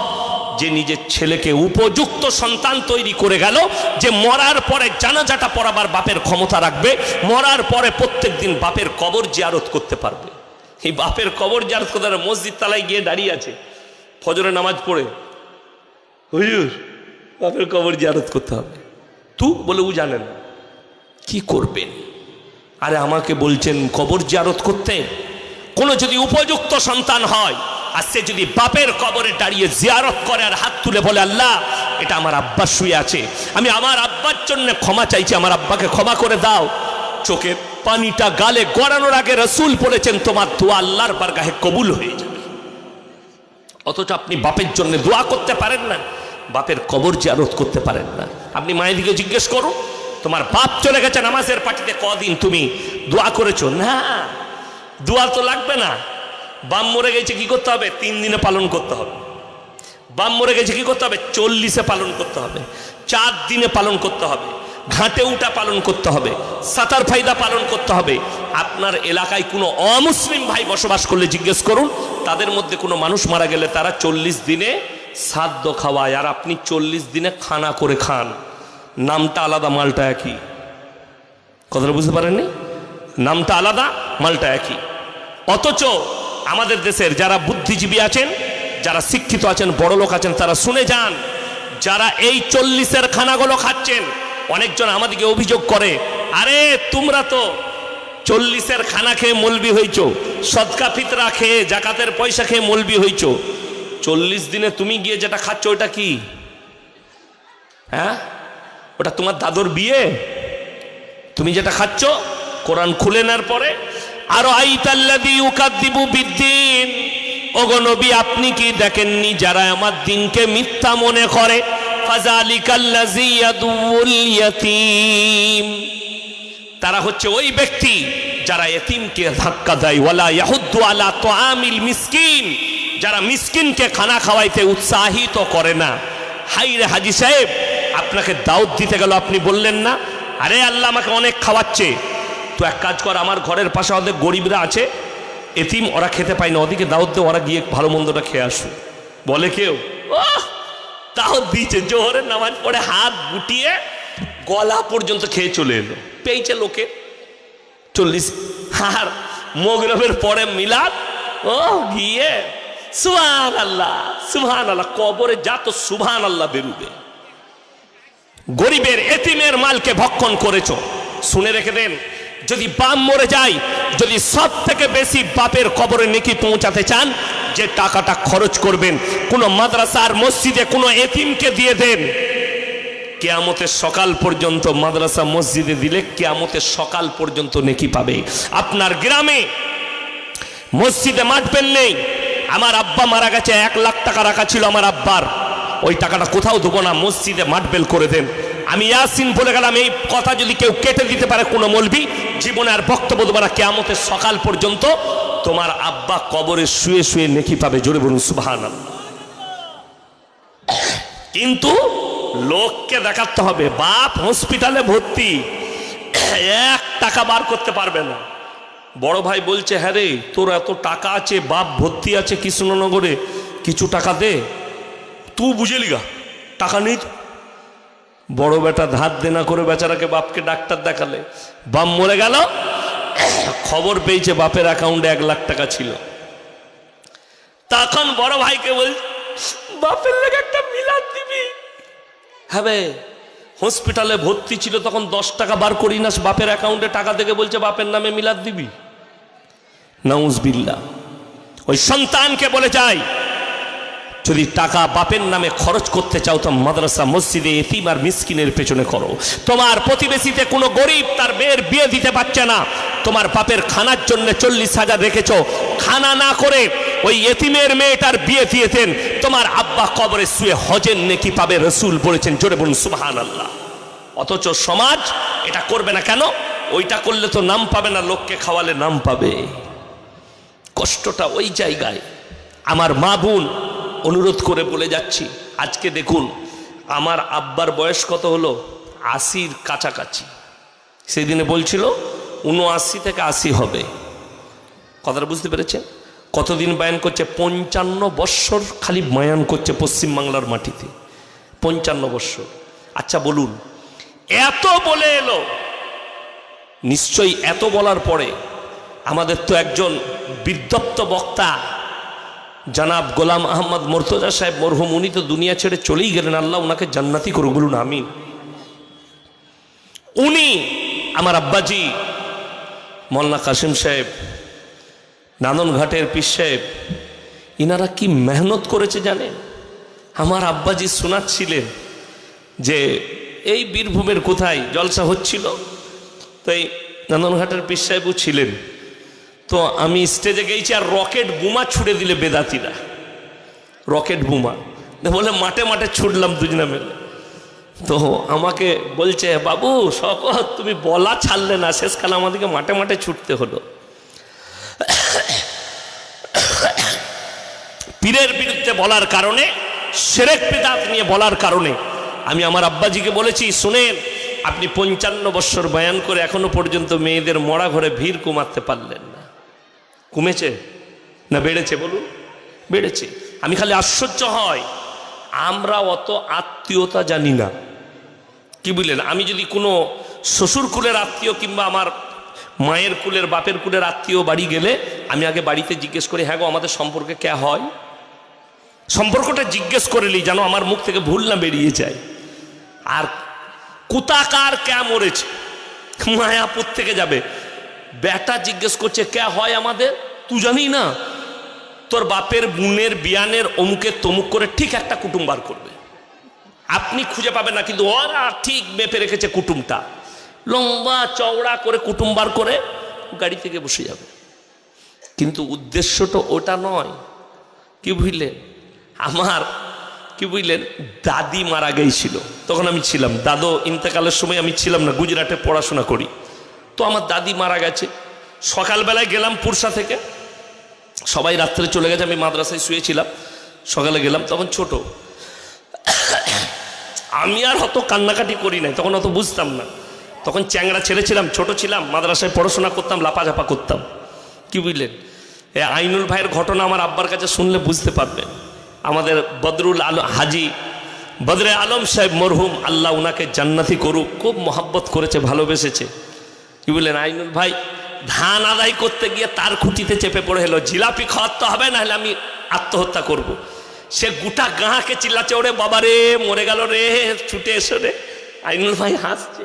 যে নিজের ছেলেকে উপযুক্ত সন্তান তৈরি করে গেল, যে মরার পরে জানাজাটা পড়াবার বাপের ক্ষমতা রাখবে, মরার পরে প্রত্যেক দিন বাপের কবর জিয়ারত করতে পারবে। এই বাপের কবর জিয়ারত করতে মসজিদ তালায় গিয়ে দাঁড়িয়ে আছে ফজরের নামাজ পড়ে, হুজুর বাপের কবর জিয়ারত করতে হবে। বলে ও জানেন কি করবেন? আরে আমাকে বলছেন কবর জিয়ারত করতে? কোনো যদি উপযুক্ত সন্তান হয় আর সে যদি বাপের কবরে দাঁড়িয়ে জিয়ারত করে আর হাত তুলে বলে, আল্লাহ এটা আমার আব্বা শুয়ে আছে, আমি আমার আব্বার জন্য ক্ষমা চাইছি, আমার আব্বাকে ক্ষমা করে দাও, চোখে পানিটা গালে গড়ানোর আগে রাসূল বলেছেন তোমার দোয়া আল্লাহর বারগাহে কবুল হয়ে যাবে। অথচ আপনি বাপের জন্য দোয়া করতে পারেন না, বাপের কবর জিয়ারত করতে পারেন না। আপনি মায়ের দিকে জিজ্ঞেস করুন, তোমার বাপ চলে গেছে নামাজের পার্টিতে, কদিন তুমি দোয়া করেছো? না, দোয়া তো লাগবে না। বাপ মরে গেছে কি করতে হবে? 3 দিনে পালন করতে হবে। বাপ মরে গেছে কি করতে হবে? 40-এ পালন করতে হবে, 4 দিনে পালন করতে হবে, ঘাটে উঠা পালন করতে হবে, সাতার ফায়দা পালন করতে হবে। আপনার এলাকায় কোনো অমুসলিম ভাই বসবাস করলে জিজ্ঞেস করুন, তাদের মধ্যে কোনো মানুষ মারা গেলে তারা 40 দিনে শ্রাদ্ধ খাওয়ায়, আর আপনি 40 দিনে খানা করে খান। নামটা আলাদা, মালটা একই। কথাটা বুঝতে পারেননি? নামটা আলাদা, মালটা একই। অথচ আমাদের দেশের যারা বুদ্ধিজীবী আছেন, যারা শিক্ষিত আছেন, বড় লোক আছেন, তারা শুনে যান, যারা এই 40-এর খানাগুলো খাচ্ছেন, অনেকজন আমাদেরকে অভিযোগ করে, আরে তোমরা তো 40-এর খানা খেয়ে মৌলবি হইছো, সদকা ফিতরা খেয়ে জাকাতের পয়সা খেয়ে মৌলবি হইছো, 40 দিনে তুমি গিয়ে যেটা খাচ্ছ ওটা কি? হ্যাঁ, ওটা তোমার দাদুর বিয়ে? তুমি যেটা খাচ্ছ, কোরআন খুলে নেওয়ার পরে আরো আইতাল্লাযী ইউকাযযিবু বিদ্দীন, ওগো নবী আপনি কি দেখেননি যারা আমার দিনকে মিথ্যা মনে করে? ফাযালিকাল্লাযী ইয়াদুল ইয়াতীম, তারা হচ্ছে ওই ব্যক্তি যারা এতিমকে ধাক্কা দেয়। ওয়ালা ইয়াহুদ্দু আলা তুআমিল মিসকিন, যারা মিসকিনকে খানা খাওয়াইতে উৎসাহিত করে না। হাই রে হাজী সাহেব, আপনাকে দাওয়াত দিতে গেল, আপনি বললেন না আরে আল্লাহ আমাকে অনেক খাওয়াচ্ছে, তো এক কাজ কর, আমার ঘরের পাশে অনেক গরিবরা আছে এতিম, ওরা খেতে পায় না, ওদিকে দাওয়াত দে, ওরা গিয়ে ভালো মন্দটা খেয়ে আসুক। বলে কেউ? দাওয়াত দিয়েছে, জোহরের নামাজ পড়ে হাত গুটিয়ে গলা পর্যন্ত খেয়ে চলে এলো, পেয়েছে লোকে 40। আর মগরিবের পরে মিলাদ, গিয়ে সুবহানাল্লাহ সুবহানাল্লাহ, কবরে যা তো সুবহানাল্লাহ বেরুবে। গরিবের এতিমের মালকে ভক্ষণ করেছো। শুনে রেখে দেন, যদি বাপ মরে যায়, যদি সব থেকে বেশি বাপের কবরে নেকি পৌঁছাতে চান, যে টাকাটা খরচ করবেন কোন মাদ্রাসার মসজিদে কোন এতিমকে দিয়ে দেন। কিয়ামতের সকাল পর্যন্ত মাদ্রাসা মসজিদে দিলে কিয়ামতের সকাল পর্যন্ত নেকি পাবে। আপনার গ্রামে মসজিদে মাঠবেল নেই, আমার আব্বা মারা গেছে, 1 লাখ টাকা রাখা ছিল আমার আব্বার, ওই টাকাটা কোথাও দেবো না, মসজিদে মাঠবেল করে দেন। আমি ইয়াসিন বলে গেলাম, এই কথা যদি কেউ কেটে দিতে পারে কোনো মৌলবি, জীবনে আর বক্তব্য দেবো না, কিয়ামতের সকাল পর্যন্ত তোমার আব্বা কবরে শুয়ে শুয়ে নেকি পাবে। জোরে বলুন সুবহানাল্লাহ। কিন্তু লোককে দেখাতে হবে, বাপ হসপিটালে ভর্তি, 1 টাকা বার করতে পারবে না। বড় ভাই বলছে, হ্যাঁ রে তোর এত টাকা আছে, বাপ ভর্তি আছে কৃষ্ণনগরে, কিছু টাকা দে। তুই বুঝে লিগা টাকা নেই। বড় বেটা ধার দেনা করে বেচারাকে বাপকে ডাক্তার দেখালে, বাপ মরে গেল, খবর পেয়েছে বাপের অ্যাকাউন্টে 1 লাখ টাকা ছিল। তখন বড় ভাইকে বল, বাপের লেগে একটা মিলাদ দিবি। হ্যাঁ হসপিটালে ভর্তি ছিল, তখন 10 টাকা বার করি না, বাপের অ্যাকাউন্টে টাকা থেকে বলছে বাপের নামে মিলাদ দিবি। নাউজুবিল্লাহ। ওই সন্তানকে বলে যায়, যদি টাকা বাপের নামে খরচ করতে চাও তো মাদ্রাসা মসজিদে এতিম আর মিসকিনের পেছনে করো। তোমার প্রতিবেশীতে কোনো গরিব তার মেয়ের বিয়ে দিতে পারছে না, তোমার বাপের খানার জন্য 40,000 রেখেছ, খানা না করে ওই এতিমের মেয়েটার বিয়ে দিয়েছেন, তোমার আব্বা কবরে শুয়ে হজের নেকি পাবে, রসুল বলেছেন, জোরে বলুন সুবহানাল্লাহ। অথচ সমাজ এটা করবে না কেন? ওইটা করলে তো নাম পাবে না, লোককে খাওয়ালে নাম পাবে। কষ্টটা ওই জায়গায়। আমার মা বোন, অনুরোধ করে বলে যাচ্ছি, আজকে দেখুন আমার আব্বার বয়স কত হলো, 80-র কাছাকাছি। সেই দিনে বলছিল 79 থেকে 80 হবে। কথাটা বুঝতে পেরেছেন? কতদিন বয়ান করছে? 55 বৎসর খালি বয়ান করছে পশ্চিমবাংলার মাটিতে, 55 বৎসর। আচ্ছা বলুন, এত বলে এলো, নিশ্চয়ই এত বলার পরে আমাদের তো একজন বিদ্যপ্ত বক্তা জনাব গোলাম আহমদ মুর্তজা সাহেব মরহুম, উনি তো দুনিয়া ছেড়ে চলেই গেলেন, আল্লাহ ওনাকে জান্নাতি করুক, বলুন আমিন। উনি আমার আব্বাজি মোল্লা কাসিম সাহেব, নাদনঘাটের পীর সাহেব, ইনারা কি মেহনত করেছে জানেন? আমার আব্বাজি শোনাচ্ছিলেন যে এই বীরভূমের কোথায় জলসা হচ্ছিল, তো এই নাদনঘাটের পীর সাহেবও ছিলেন। তো আমি স্টেজে গেছি, আর রকেট বোমা ছুড়ে দিলে বেদাতিরা, রকেট বোমা বলে মাঠে মাঠে ছুটলাম দুজনে মিলে। তো আমাকে বলছে, বাবু শকত তুমি বলা ছাড়লে না, শেষকালে আমাদেরকে মাঠে মাঠে ছুটতে হলো। পীরের বিরুদ্ধে বলার কারণে, শিরক বিদআত নিয়ে বলার কারণে আমি আমার আব্বাজিকে বলেছি, শুনেন, আপনি 55 বৎসর বয়ান করে এখনো পর্যন্ত মেয়েদের মরা ঘরে ভিড় কমাতে পারলেন না। কমেছে না বেড়েছে? বলুন, বেড়েছে। আমি খালি আশ্চর্য হয়, আমরা অত আত্মীয়তা জানি না। কি বুঝলেন? আমি যদি কোনো শ্বশুর কুলের আত্মীয় কিংবা আমার মায়ের কুলের বাপের কুলের আত্মীয় বাড়ি গেলে আমি আগে বাড়িতে জিজ্ঞেস করি, হ্যাঁ গো আমাদের সম্পর্কে কে হয়, সম্পর্কটা জিজ্ঞেস করে নি, যেন আমার মুখ থেকে ভুল না বেরিয়ে যায়। আর কুতাকার কে মরেছে, মায়াপুর থেকে যাবে, বেটা জিজ্ঞেস করছে কে হয় আমাদের, তুই জানি না? তোর বাপের বোনের বিয়ানের অমুকের তমুক করে ঠিক একটা কুটুম বার করবে, আপনি খুঁজে পাবেন না, কিন্তু ওরা ঠিক মেপে রেখেছে কুটুমটা, লম্বা চওড়া করে কুটুম বার করে গাড়ি থেকে বসে যাবে। কিন্তু উদ্দেশ্যটা ওটা নয়। কি বুঝলেন? আমার কি বুঝলেন, দাদি মারা গিয়েছিল, তখন আমি ছিলাম, দাদু ইন্তেকালের সময় আমি ছিলাম না, গুজরাটে পড়াশোনা করি। তো আমার দাদি মারা গেছে, সকালবেলায় গেলাম পুরসা থেকে, সবাই রাত্রে চলে গেছে, আমি মাদ্রাসায় শুয়েছিলাম, সকালে গেলাম, তখন ছোট, আমি আর অত কান্নাকাটি করি নাই, তখন অত বুঝতাম না, তখন চ্যাংড়া ছেলে ছিলাম, ছোট ছিলাম, মাদ্রাসায় পড়াশোনা করতাম, লাপাঝাপা করতাম। কি বুঝলেন? এই আইনুল ভাইয়ের ঘটনা আমার আব্বার কাছে শুনলে বুঝতে পারবেন। আমাদের বদরুল আলম, হাজি বদরে আলম সাহেব মরহুম, আল্লাহ উনাকে জান্নাতি করুক, খুব মহব্বত করেছে, ভালোবেসেছে। কি বললেন? আইনুল ভাই ধান আদায় করতে গিয়ে তার খুঁটিতে চেপে পড়ে হলো, জিলাপি খাওয়াতে হবে, না হলে আমি আত্মহত্যা করব। সে গোটা গাঁকে চিল্লাচ্ছে, ওরে বাবা রে মরে গেল রে, ছুটে এসো রে। আইনুল ভাই হাসছে,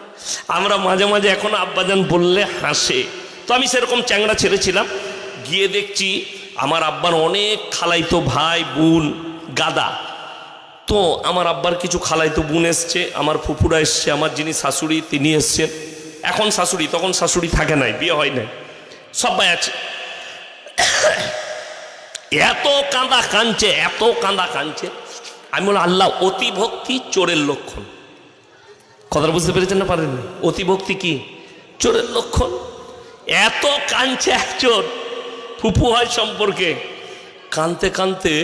আমরা মাঝে মাঝে এখনো আব্বাজান বললে হাসে। তো আমি সেরকম চ্যাংড়া ছেড়েছিলাম, গিয়ে দেখছি আমার আব্বার অনেক খালাইতো ভাই বোন গাদা। তো আমার আব্বার কিছু খালাইতো বোন এসছে, আমার ফুপুরা এসছে, আমার যিনি শাশুড়ি তিনি এসছেন, এখন শাশুড়ি, তখন শাশুড়ি থাকে নাই, বিয়ে হয় নাই, সবাই আছে। এত কাঁদা কাঁদছে, এত কাঁদা কাঁদছে, আমি বললাম আল্লাহ, অতিভক্তি চোরের লক্ষণ। কথাটা বুঝতে পেরেছেন না পারেননি? অতিভক্তি কি চোরের লক্ষণ। এত কাঁদছে একজন ফুপু হয় সম্পর্কে, কাঁদতে কাঁদতে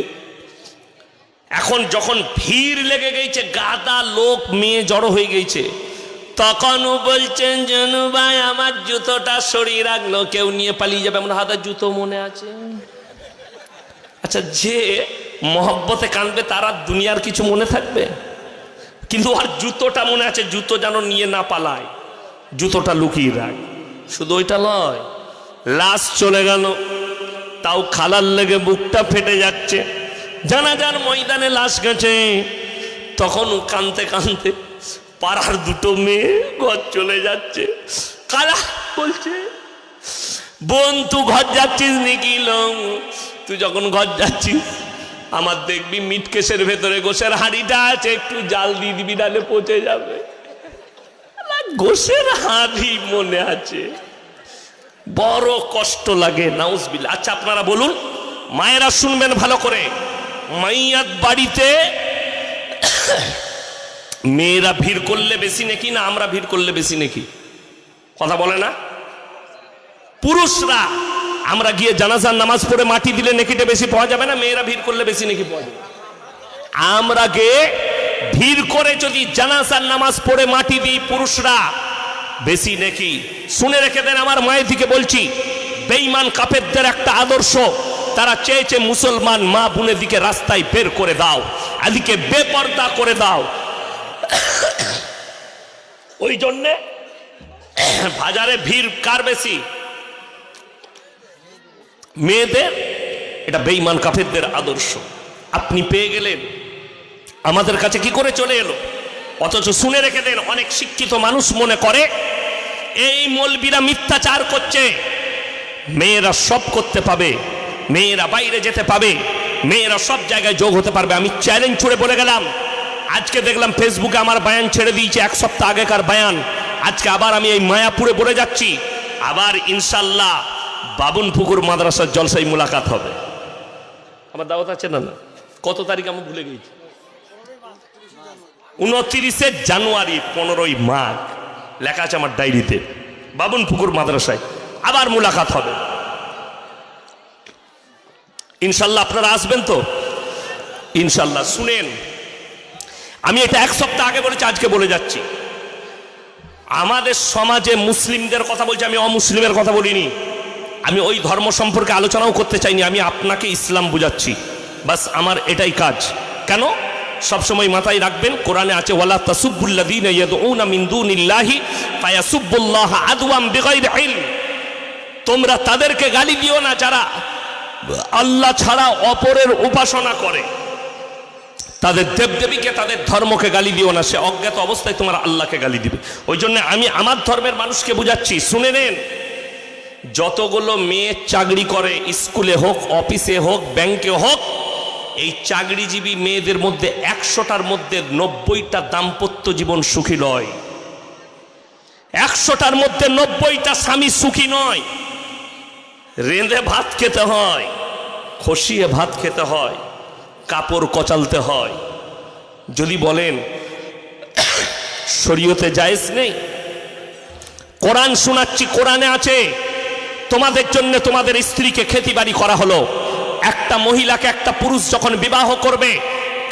এখন যখন ভিড় লেগে গেছে, গাদা লোক মেয়ে জড়ো হয়ে গেছে, তখনও বলছেন জানু ভাই আমার জুতোটা সরিয়ে রাখলো, কেউ নিয়ে পালিয়ে যাবে, আমার হাতে জুতো মনে আছে। আচ্ছা, যে মহব্বতে কাঁদবে তার আর দুনিয়ার কিছু মনে থাকবে? কিন্তু আর জুতোটা মনে আছে, জুতো যেন নিয়ে না পালায়, জুতোটা লুকিয়ে রাখ। শুধু ওইটা নয়, লাশ চলে গেল, তাও খালার লেগে বুকটা ফেটে যাচ্ছে, জানাজার ময়দানে লাশ গেছে, তখন কাঁদতে কাঁদতে পাড়ার দুটো মেয়ে ঘর চলে যাচ্ছে, কারা বলছে বোন তুই ঘর যাচ্ছিস নাকি? তুই যখন ঘর যাচ্ছিস আমার দেখবি মিটকেশের ভেতরে গোশের হাঁড়িটা আছে, একটু জাল দিয়ে দিবি, নাহলে পচে যাবে। গোশের হাঁড়ি মনে আছে, বড় কষ্ট লাগে, নাউজবিল্লাহ। আচ্ছা আপনারা বলুন, মায়েরা শুনবেন ভালো করে, মাইয়াত বাড়িতে মেয়েরা ভিড় করলে বেশি নাকি না আমরা ভিড় করলে বেশি নাকি? কথা বলে না? পুরুষরা আমরা গিয়ে জানাজার নামাজ পড়ে মাটি দিলে নেকিটা বেশি পাওয়া যাবে না? মেয়েরা ভিড় করলে বেশি নাকি পাওয়া যাবে? আমরা গিয়ে ভিড় করে যদি জানাজার নামাজ পড়ে মাটি দিই পুরুষরা বেশি নাকি? শুনে রেখে দেন, আমার মায়ের দিকে বলছি, বেঈমান কাফেরদের একটা আদর্শ, তারা চেয়েছে মুসলমান মা বোনের দিকে রাস্তায় বের করে দাও, এদিকে বেপর্দা করে দাও। ওই জন্যে বাজারে ভিড় কার বেশি? মেয়েদের। এটা বেঈমান কাফেরদের আদর্শ। আপনি পেয়ে গেলেন, আমাদের কাছে কি করে চলে এলো? অথচ শুনে রেখে দেন, অনেক শিক্ষিত মানুষ মনে করে এই মৌলবীরা মিথ্যাচার করছে, মেয়েরা সব করতে পাবে, মেয়েরা বাইরে যেতে পাবে, মেয়েরা সব জায়গায় যোগ হতে পারবে। আমি চ্যালেঞ্জ ছুড়ে বলে গেলাম, আজকে দেখলাম ফেসবুকে আমার বায়ান ছেড়ে দিয়েছে, এক সপ্তাহ আগেকার বায়ান, আজকে আবার আমি এই মায়াপুরে বলে যাচ্ছি, আবার ইনশাল্লাহ বাবুনপুকুর মাদ্রাসার জলসায় মুলাকাত হবে। আমার দাওয়াত আছে না? না, কত তারিখ আমি ভুলে গেছি, 29শে জানুয়ারি 15ই মাঘ, লেখা আছে আমার ডায়েরিতে। বাবুনপুকুর মাদ্রাসায় আবার মুলাকাত হবে ইনশাল্লাহ। আপনারা আসবেন তো ইনশাল্লাহ? শুনেন, আমি এটা এক সপ্তাহ আগে বলেছি, আজকে বলে যাচ্ছি, আমাদের সমাজে মুসলিমদের কথা বলছি, আমি অমুসলিমের কথা বলিনি, আমি ওই ধর্ম সম্পর্কে আলোচনাও করতে চাইনি, আমি আপনাকে ইসলাম বুঝাচ্ছি, বাস আমার এটাই কাজ। কেন? সবসময় মাথায় রাখবেন, কোরআনে আছে, ওয়ালা তাসুব্বুল্লাযীনা ইয়াদউনা মিন দুনিল্লাহি ফায়াসুব্বুল্লাহা আদওয়াম বিগাইরি ইলম। তোমরা তাদেরকে গালি দিও না যারা আল্লাহ ছাড়া অপরের উপাসনা করে, তাদের দেবদেবীকে, তাদের ধর্মকে গালি দিও না, সে অজ্ঞাত অবস্থায় তোমার আল্লাহকে গালি দিবে। ওই জন্য আমি আমার ধর্মের মানুষকে বুঝাচ্ছি, শুনে নেন, যতগুলো মেয়ে চাকরি করে, স্কুলে হোক, অফিসে হোক, ব্যাংকে হোক, এই চাকরিজীবী মেয়েদের মধ্যে 100টার মধ্যে 90টা দাম্পত্য জীবন সুখী নয়। 100টার মধ্যে 90টা স্বামী সুখী নয়। রেঁধে ভাত খেতে হয়, খসিয়ে ভাত খেতে হয়, কাপড় কচালতে হয়। যদি বলেন শরীয়তে জায়েজ নেই, কোরআন শোনাচ্ছি, কোরআনে আছে, তোমাদের জন্য তোমাদের স্ত্রীকে খেতিবাড়ি করা হলো। একটা মহিলাকে একটা পুরুষ যখন বিবাহ করবে,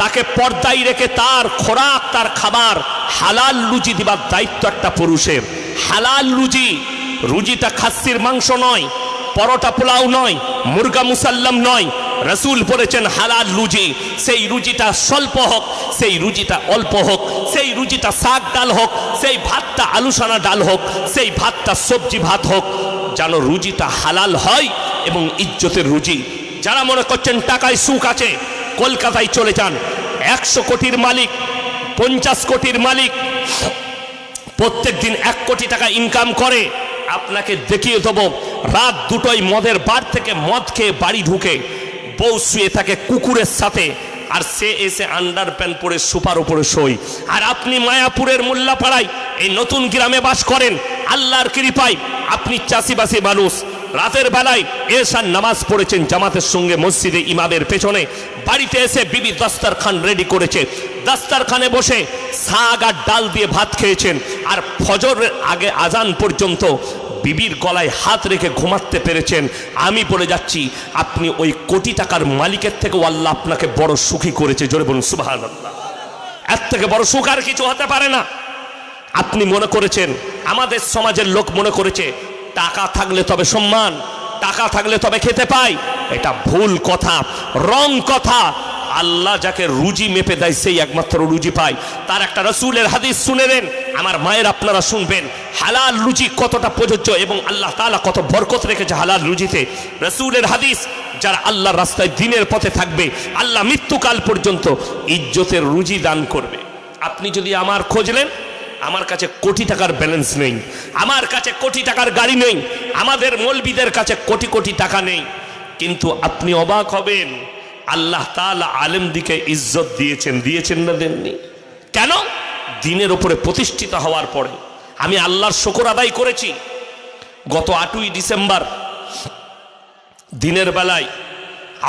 তাকে পর্দায় রেখে তার খোরাক, তার খাবার হালাল রুজি দিবার দায়িত্ব একটা পুরুষের। হালাল রুজি, রুজিটা খাসির মাংস নয়, পরোটা পোলাও নয়, মুরগা মুসাল্লাম নয়, রাসূল বলেছেন হালাল রুজি। সেই রুজিটা স্বল্প হোক, সেই রুজিটা অল্প হোক, সেই রুজিটা শাক ডাল হোক, সেই ভাতটা আলুসানা ডাল হোক, সেই ভাতটা সবজি ভাত হোক, যেন রুজিটা হালাল হয় এবং ইজ্জতের রুজি। যারা মনে করছেন টাকায় সুখ আছে, কলকাতায় চলে যান। 100 কোটির মালিক, 50 কোটির মালিক, প্রত্যেক দিন 1 কোটি টাকা ইনকাম করে। আপনাকে দেখিয়ে দেবো, রাত 2টোয় মদের বার থেকে মদ খেয়ে বাড়ি ঢুকে, বউ শুয়ে থাকে কুকুরের সাথে, আর সে এসে আন্ডার প্যান্ট পরে সুপার উপরে শোয়। আর আপনি মায়াপুরের মোল্লাপাড়ায় এই নতুন গ্রামে বাস করেন, আল্লাহর কৃপায় আপনি চাষিবাসী মানুষ, রাতের বেলায় এশার নামাজ পড়েছেন জামাতের সঙ্গে মসজিদে ইমামের পেছনে, বাড়িতে এসে বিবি দস্তরখান রেডি করেছে, দস্তরখানে বসে শাক আর ডাল দিয়ে ভাত খেয়েছেন, আর ফজরের আগে আজান পর্যন্ত বিবির গলায় হাত রেখে ঘুমাতে পেরেছেন। আমি বলে যাচ্ছি, আপনি ওই কোটি টাকার মালিকের থেকেও আল্লাহ আপনাকে বড় সুখী করেছে। জোরে বলুন সুবহানাল্লাহ। এর থেকে বড় সুখ আর কিছু হতে পারে না। আপনি মনে করেছেন, আমাদের সমাজের লোক মনে করেছে টাকা থাকলে তবে সম্মান, টাকা থাকলে তবে খেতে পাই। এটা ভুল কথা, রং কথা। আল্লাহ যাকে রুজি মেপে দেয় সেই একমাত্র রুজি পায়। তার একটা রাসূলের হাদিস শুনে নেন, আমার মায়ের আপনারা শুনবেন, হালাল রুজি কতটা প্রযোজ্য এবং আল্লাহ তাআলা কত বরকত রেখেছে হালাল রুজিতে। রাসূলের হাদিস, যারা আল্লাহর রাস্তায় দ্বীনের পথে থাকবে, আল্লাহ মৃত্যুকাল পর্যন্ত ইজ্জতের রুজি দান করবে। আপনি যদি আমার খোঁজ নেন, আমার কাছে কোটি টাকার ব্যালেন্স নেই, আমার কাছে কোটি টাকার গাড়ি নেই, আমাদের মৌলবীদের কাছে কোটি কোটি টাকা নেই। কিন্তু আপনি অবাক হবেন, আল্লাহ তাআলা আলেম দিকে ইজ্জত দিয়েছেন না দেননি? কেন? দিনের উপরে প্রতিষ্ঠিত হওয়ার পরে আমি আল্লাহর শুকর আদায় করেছি। গত 8ই ডিসেম্বর দিনের বেলায়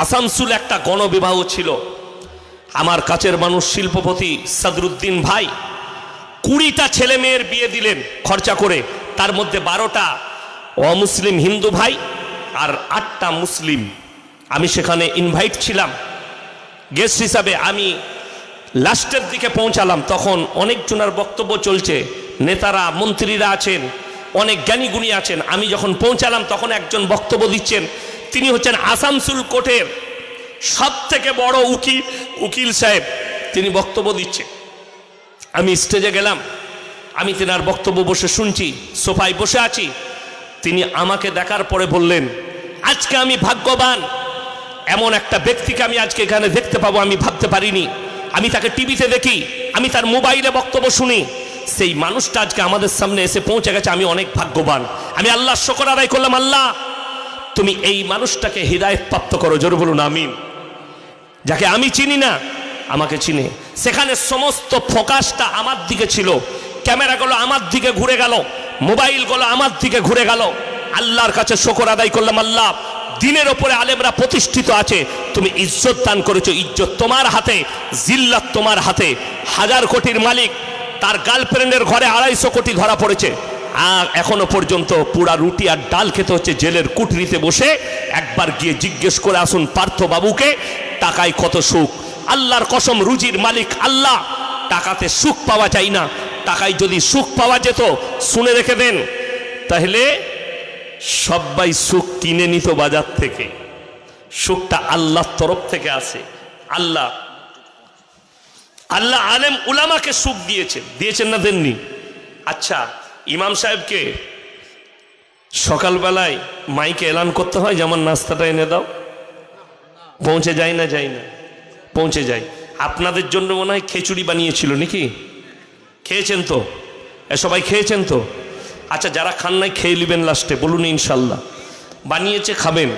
আসানসোল একটা গণবিবাহ ছিল। আমার কাছের মানুষ শিল্পপতি সাদরুদ্দিন ভাই 20টা ছেলে মেয়ের বিয়ে দিলেন খরচা করে, তার মধ্যে 12টা অমুসলিম হিন্দু ভাই আর 8টা মুসলিম। আমি সেখানে ইনভাইট ছিলাম গেস্ট হিসাবে। আমি লাস্টের দিকে পৌঁছালাম, তখন অনেকজনের বক্তব্য চলছে, নেতারা মন্ত্রীরা আছেন, অনেক জ্ঞানীগুণী আছেন। আমি যখন পৌঁছালাম তখন একজন বক্তব্য দিচ্ছেন, তিনি হচ্ছেন আসানসোল কোর্টের সব থেকে বড় উকিল সাহেব, তিনি বক্তব্য দিচ্ছেন। আমি স্টেজে গেলাম, আমি তেনার বক্তব্য বসে শুনছি, সোফায় বসে আছি। তিনি আমাকে দেখার পরে বললেন, আজকে আমি ভাগ্যবান, এমন একটা ব্যক্তিকে আমি আজকে এখানে দেখতে পাবো আমি ভাবতে পারিনি। আমি তাকে টিভিতে দেখি, আমি তার মোবাইলে বক্তব্য শুনি, সেই মানুষটা আজকে আমাদের সামনে এসে পৌঁছে গেছে, আমি অনেক ভাগ্যবান। আমি আল্লাহর শুকর আদায় করলাম, আল্লাহ তুমি এই মানুষটাকে হিদায়াত প্রাপ্ত করো, জোরে বলুন আমিন। যাকে আমি চিনি না আমাকে চিনে। সেখানে সমস্ত ফোকাসটা আমার দিকে ছিল, ক্যামেরাগুলো আমার দিকে ঘুরে গেল, মোবাইলগুলো আমার দিকে ঘুরে গেল। আল্লাহর কাছে শুকর আদায় করলাম, আল্লাহ দিনের ওপরে আলেমরা প্রতিষ্ঠিত আছে, তুমি ইজ্জত দান করেছো, ইজ্জত তোমার হাতে, জিল্লাত তোমার হাতে। 1000 কোটির মালিক, তার গার্লফ্রেন্ডের ঘরে 250 কোটি ধরা পড়েছে, আর এখনো পর্যন্ত পুরা রুটি আর ডাল খেতে হচ্ছে জেলের কুঠরিতে বসে। একবার গিয়ে জিজ্ঞেস করে আসুন পার্থ বাবুকে, টাকায় কত সুখ। আল্লাহর কসম, রুজির মালিক আল্লাহ, টাকাতে সুখ পাওয়া যায় না। টাকায় যদি সুখ পাওয়া যেত, শুনে রেখে দেন, তাহলে সবাই সুখ কিনে নিত বাজার থেকে। সুখটা আল্লাহর তরফ থেকে আসে। আল্লাহ আলেম উলামাকে সুখ দিয়েছেন না দেননি? আচ্ছা, ইমাম সাহেবকে সকালবেলায় মাইকে এলান করতে হয় যে আমার নাস্তাটা এনে দাও, পৌঁছে যায় না? পৌঁছে যায়। আপনাদের জন্য মনে হয় খিচুড়ি বানিয়েছিল নাকি? খেয়েছেন তো? সবাই খেয়েছেন তো? আচ্ছা, যারা খান নাই খেয়ে নেবেন লাস্টে, বলুন ইনশাল্লাহ। বানিয়েছে, খাবেন।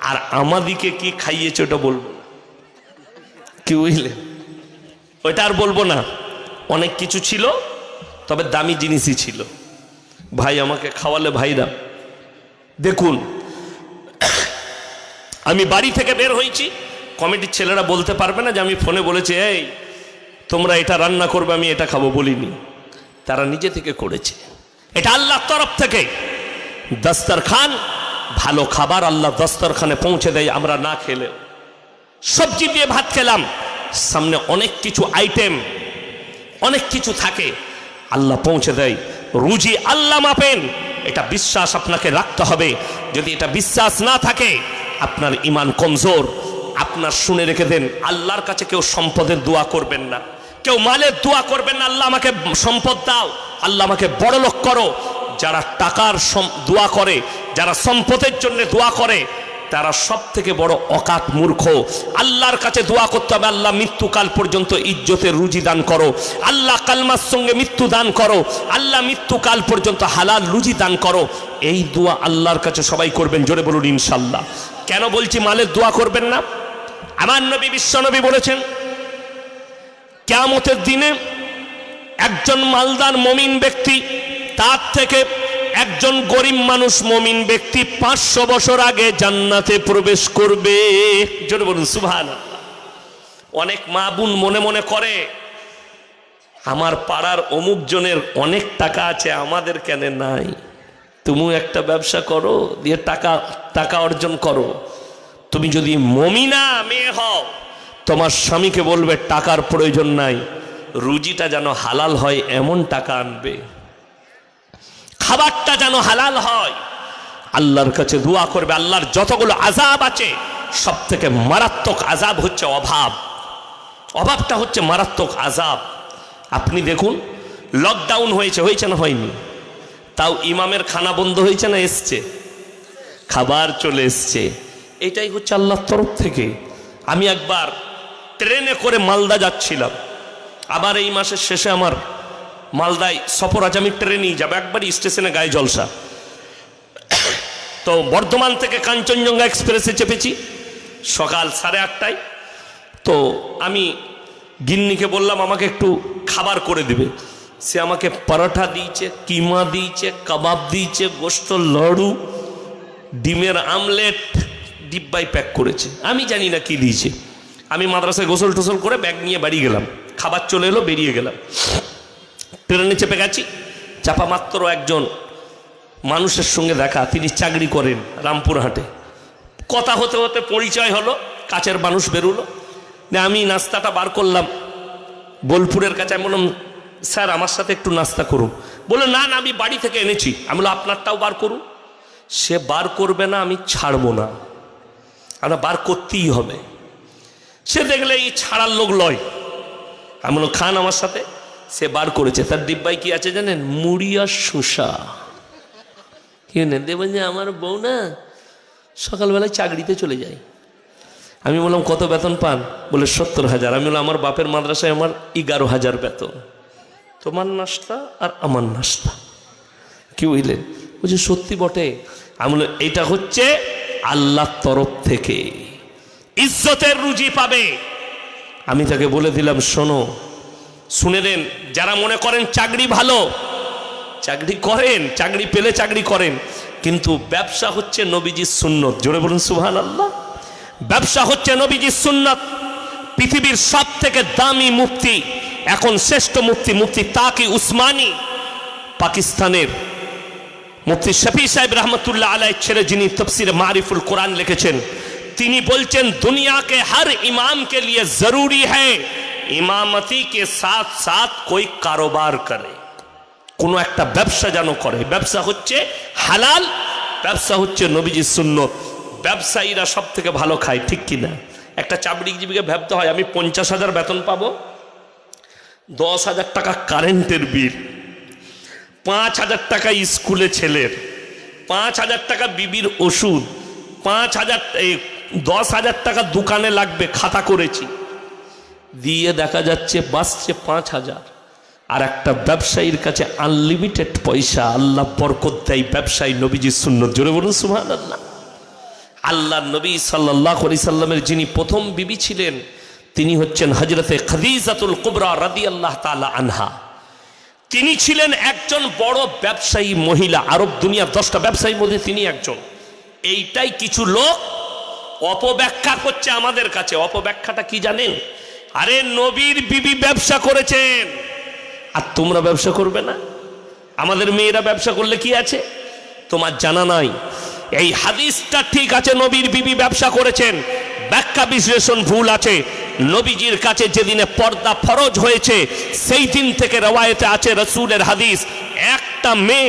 আর আমাদিকে কি খাইয়েছে ওটা বলবো না, কি বুঝলেন? ওইটা আর বলবো না। অনেক কিছু ছিল, তবে দামি জিনিসই ছিল। ভাই আমাকে খাওয়ালে ভাইরা। দেখুন, আমি বাড়ি থেকে বের হয়েছি, কমিটির ছেলেরা বলতে পারবে না যে আমি ফোনে বলেছি এই তোমরা এটা রান্না করবে আমি এটা খাবো, বলিনি। তারা নিজে থেকে করেছে, এটা আল্লাহর তরফ থেকে। দস্তরখান, ভালো খাবার আল্লাহ দস্তরখানে পৌঁছে দেয়, আমরা না খেলে। সবজি দিয়ে ভাত খেলাম, সামনে অনেক কিছু আইটেম, অনেক কিছু থাকে, আল্লাহ পৌঁছে দেয়। রুজি আল্লাহ মাপেন, এটা বিশ্বাস আপনাকে রাখতে হবে। যদি এটা বিশ্বাস না থাকে, আপনার ঈমান কমজোর। আপনার শুনে রেখে দেন, আল্লাহর কাছে কেউ সম্পদের দোয়া করবেন না, কেউ মালের দোয়া করবেন না। আল্লাহ আমাকে সম্পদ দাও, আল্লাহ আমাকে বড়লোক করো। যারা টাকার দোয়া করে, যারা সম্পদের জন্য দোয়া করে, তারা সব থেকে বড় অকাট মূর্খ। আল্লাহর কাছে দোয়া করতে হবে, আল্লাহ মৃত্যুকাল পর্যন্ত ইজ্জতের রুজি দান করো, আল্লাহ কালমার সঙ্গে মৃত্যু দান করো, আল্লাহ মৃত্যুকাল পর্যন্ত হালাল রুজি দান করো। এই দোয়া আল্লাহর কাছে সবাই করবেন, জোরে বলুন ইনশাল্লাহ। কেন বলছি মালের দোয়া করবেন না? আমার নবী বিশ্বনবী বলেছেন, কিয়ামতের দিনে একজন মালদার মুমিন ব্যক্তি, তার থেকে একজন গরিব মানুষ মুমিন ব্যক্তি 500 বছর আগে জান্নাতে প্রবেশ করবে। জোরে বলুন সুবহানাল্লাহ। অনেক মা বোন মনে মনে করে, আমার পাড়ার অমুক জনের অনেক টাকা আছে, আমাদের কেন নাই? তুমি একটা ব্যবসা করো, দিয়ে টাকা অর্জন করো। তুমি যদি মুমিনা মেয়ে হও, তোমার স্বামীকে বলবে টাকার প্রয়োজন নাই, রুজিটা যেন হালাল হয় এমন টাকা আনবে, খাবারটা যেন হালাল হয়। আল্লাহর কাছে দোয়া করবে। আল্লাহর যতগুলো আযাব আছে, সব থেকে মারাত্মক আযাব হচ্ছে অভাব। অভাবটা হচ্ছে মারাত্মক আযাব। আপনি দেখুন, লকডাউন হয়েছে না হয়নি? তাও ইমামের খানা বন্ধ হয়েছে না এসছে? খাবার চলে এসছে। এটাই হচ্ছে আল্লাহর তরফ থেকে। আমি একবার ট্রেনে করে মালদা যাচ্ছিলাম, আবার এই মাসের শেষে আমার মালদায় সফর আজ আমি ট্রেনেই যাবো, একবারই স্টেশনে গায়ে জলসা। তো বর্ধমান থেকে কাঞ্চনজঙ্ঘা এক্সপ্রেসে চেপেছি সকাল 8:30টায়। তো আমি গিন্নিকে বললাম আমাকে একটু খাবার করে দিবে। সে আমাকে পরোটা দিয়েছে, কিমা দিয়েছে, কাবাব দিয়েছে, গোস্ত লড়ু, ডিমের আমলেট ডিব্বাই প্যাক করেছে। আমি জানি না কি দিয়েছে। আমি মাদ্রাসায় গোসল টোসল করে ব্যাগ নিয়ে বাড়ি গেলাম। খাবার চলে এলো, বেরিয়ে গেলাম। ট্রেনে চেপে গেছি। চাপা মাত্র একজন মানুষের সঙ্গে দেখা, তিনি চাকরি করেন রামপুরহাটে। কথা হতে হতে পরিচয় হলো, কাছের মানুষ বেরোলো। আমি নাস্তাটা বার করলাম বোলপুরের কাছে। আমি বললাম স্যার আমার সাথে একটু নাস্তা করুন। বলে না না আমি বাড়ি থেকে এনেছি। আমি বললাম আপনারটাও বার করুন। সে বার করবে না, আমি ছাড়বো না, আমরা বার করতেই হবে। সে দেখলে এই ছাড়ার লোক লয়। আমি বললাম খান আমার সাথে। সে বার করেছে। তার ডিব্বাই কি আছে জানেন? মুড়ি আর শসা। কি দেবেন যে আমার বউ না সকালবেলায় চাকরিতে চলে যায়। আমি বললাম কত বেতন পান? বলে 70,000। আমি বললাম আমার বাপের মাদ্রাসায় আমার 11,000 বেতন, তোমার নাস্তা আর আমার নাস্তা। কি বুঝলেন? বলছে সত্যি বটে। আমি বললাম এটা হচ্ছে আল্লাহর তরফ থেকে ইজ্জতের রুজি পাবে। আমি তাকে বলে দিলাম শোনো, শুনে দেন, যারা মনে করেন চাকরি ভালো, চাকরি করেন, চাকরি পেলে চাকরি করেন, কিন্তু ব্যবসা হচ্ছে নবীজির সুন্নত। জোরে বলুন সুবহানাল্লাহ। ব্যবসা হচ্ছে নবীজির সুন্নত। পৃথিবীর সব থেকে দামি মুফতি, এখন শ্রেষ্ঠ মুফতি, মুফতি তাকি উসমানী, পাকিস্তানের মুফতি শফি সাহেব রহমতুল্লাহ আলাইহির ছেলে, যিনি তফসিরে মারিফুল কোরআন লিখেছেন, তিনি বলছেন দুনিয়া के हर इमाम के लिए जरूरी है इमामती के साथ साथ कोई कारोबार करे, কোনো একটা ব্যবসা যেন করে। ব্যবসা হচ্ছে হালাল, ব্যবসা হচ্ছে নবীজির সুন্নত। ব্যবসায়ীরা সব থেকে ভালো খায়, ঠিক কিনা? একটা চাকরিজীবীকে ভাবতে হয় আমি 50,000 বেতন পাবো, 10,000 টাকা কারেন্টের বিল, 5,000 টাকা স্কুলে ছেলের, 5,000 টাকা বিবির ওষুধ, 10,000 টাকা দোকানে লাগবে, খাতা করেছি, দিয়ে দেখা যাচ্ছে বাঁচছে 5,000। আর একটা ব্যবসায়ীর কাছে আনলিমিটেড পয়সা, আল্লাহ বরকত দেয় ব্যবসায়ী, নবীজির সুন্নত। জোরে বলুন সুবহানাল্লাহ। আল্লাহ নবী সাল্লাল্লাহু আলাইহি সাল্লামের যিনি প্রথম বিবি ছিলেন, তিনি হচ্ছেন হযরতে খাদিজাতুল কুবরা রাদিয়াল্লাহু তাআলা আনহা। তিনি ছিলেন একজন বড় ব্যবসায়ী মহিলা। আরব দুনিয়ার 10টা ব্যবসায়ীর মধ্যে তিনি একজন। এইটাই কিছু লোক অপব্যাখ্যা করছে আমাদের কাছে। অপব্যাখ্যাটা কি জানেন? আরে নবীর বিবি ব্যবসা করেছেন আর তোমরা ব্যবসা করবে না? আমাদের মেয়েরা ব্যবসা করলে কি আছে? তোমার জানা নাই। এই হাদিসটা ঠিক আছে, নবীর বিবি ব্যবসা করেছেন, ব্যাখ্যা বিশ্লেষণ ভুল আছে। নবীজির কাছে যেদিনে পর্দা ফরজ হয়েছে সেই দিন থেকে রওয়ায়েতে আছে, রাসূলের হাদিস, একটা মেয়ে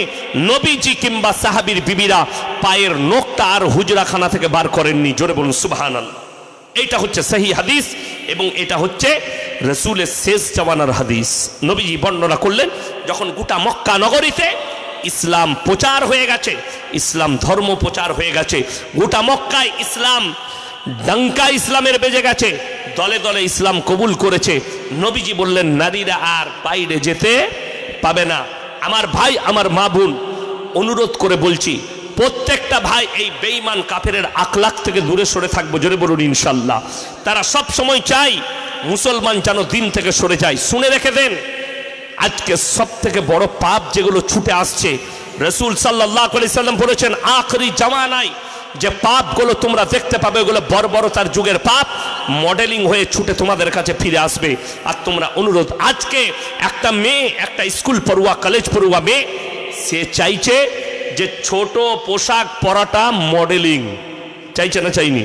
নবীজি কিংবা সাহাবীর বিবিরা পায়ের নখটা আর হুজরাখানা থেকে বার করেননি। জোরে বলুন সুবহানাল্লাহ। এইটা হচ্ছে সহি হাদিস এবং এটা হচ্ছে রাসূলের শেষ জামানার হাদিস। নবীজি বর্ণনা করলেন যখন গোটা মক্কা নগরীতে ইসলাম প্রচার হয়ে গেছে, ইসলাম ধর্ম প্রচার হয়ে গেছে, গোটা মক্কায় ইসলাম ডঙ্কা ইসলামের বেজে গেছে, দলে দলে ইসলাম কবুল করেছে। নবীজি বললেন নারীরা আর বাইরে যেতে পাবে না। আমার ভাই, আমার মা বোন, অনুরোধ করে বলছি, প্রত্যেকটা ভাই এই বেঈমান কাফেরের আখলাক থেকে দূরে সরে থাকবো। জোরে বলুন ইনশাল্লাহ। তারা সব সময় চাই মুসলমান যেন দিন থেকে সরে যায়। শুনে রেখে দেন, আজকে সব থেকে বড় পাপ যেগুলো ছুটে আসছে, রাসূল সাল্লাল্লাহু আলাইহি সাল্লাম বলেছেন আখরি জামানায় যে পাপগুলো তোমরা দেখতে পাবে ওগুলো বর্বরতার যুগের পাপ, মডেলিং হয়ে ছুটে তোমাদের কাছে ফিরে আসবে। আর তোমরা অনুরোধ, আজকে একটা মেয়ে, একটা স্কুল পড়ুয়া, কলেজ পড়ুয়া মেয়ে, সে চাইছে যে ছোট পোশাক পরাটা মডেলিং, চাইছে না? চাইনি।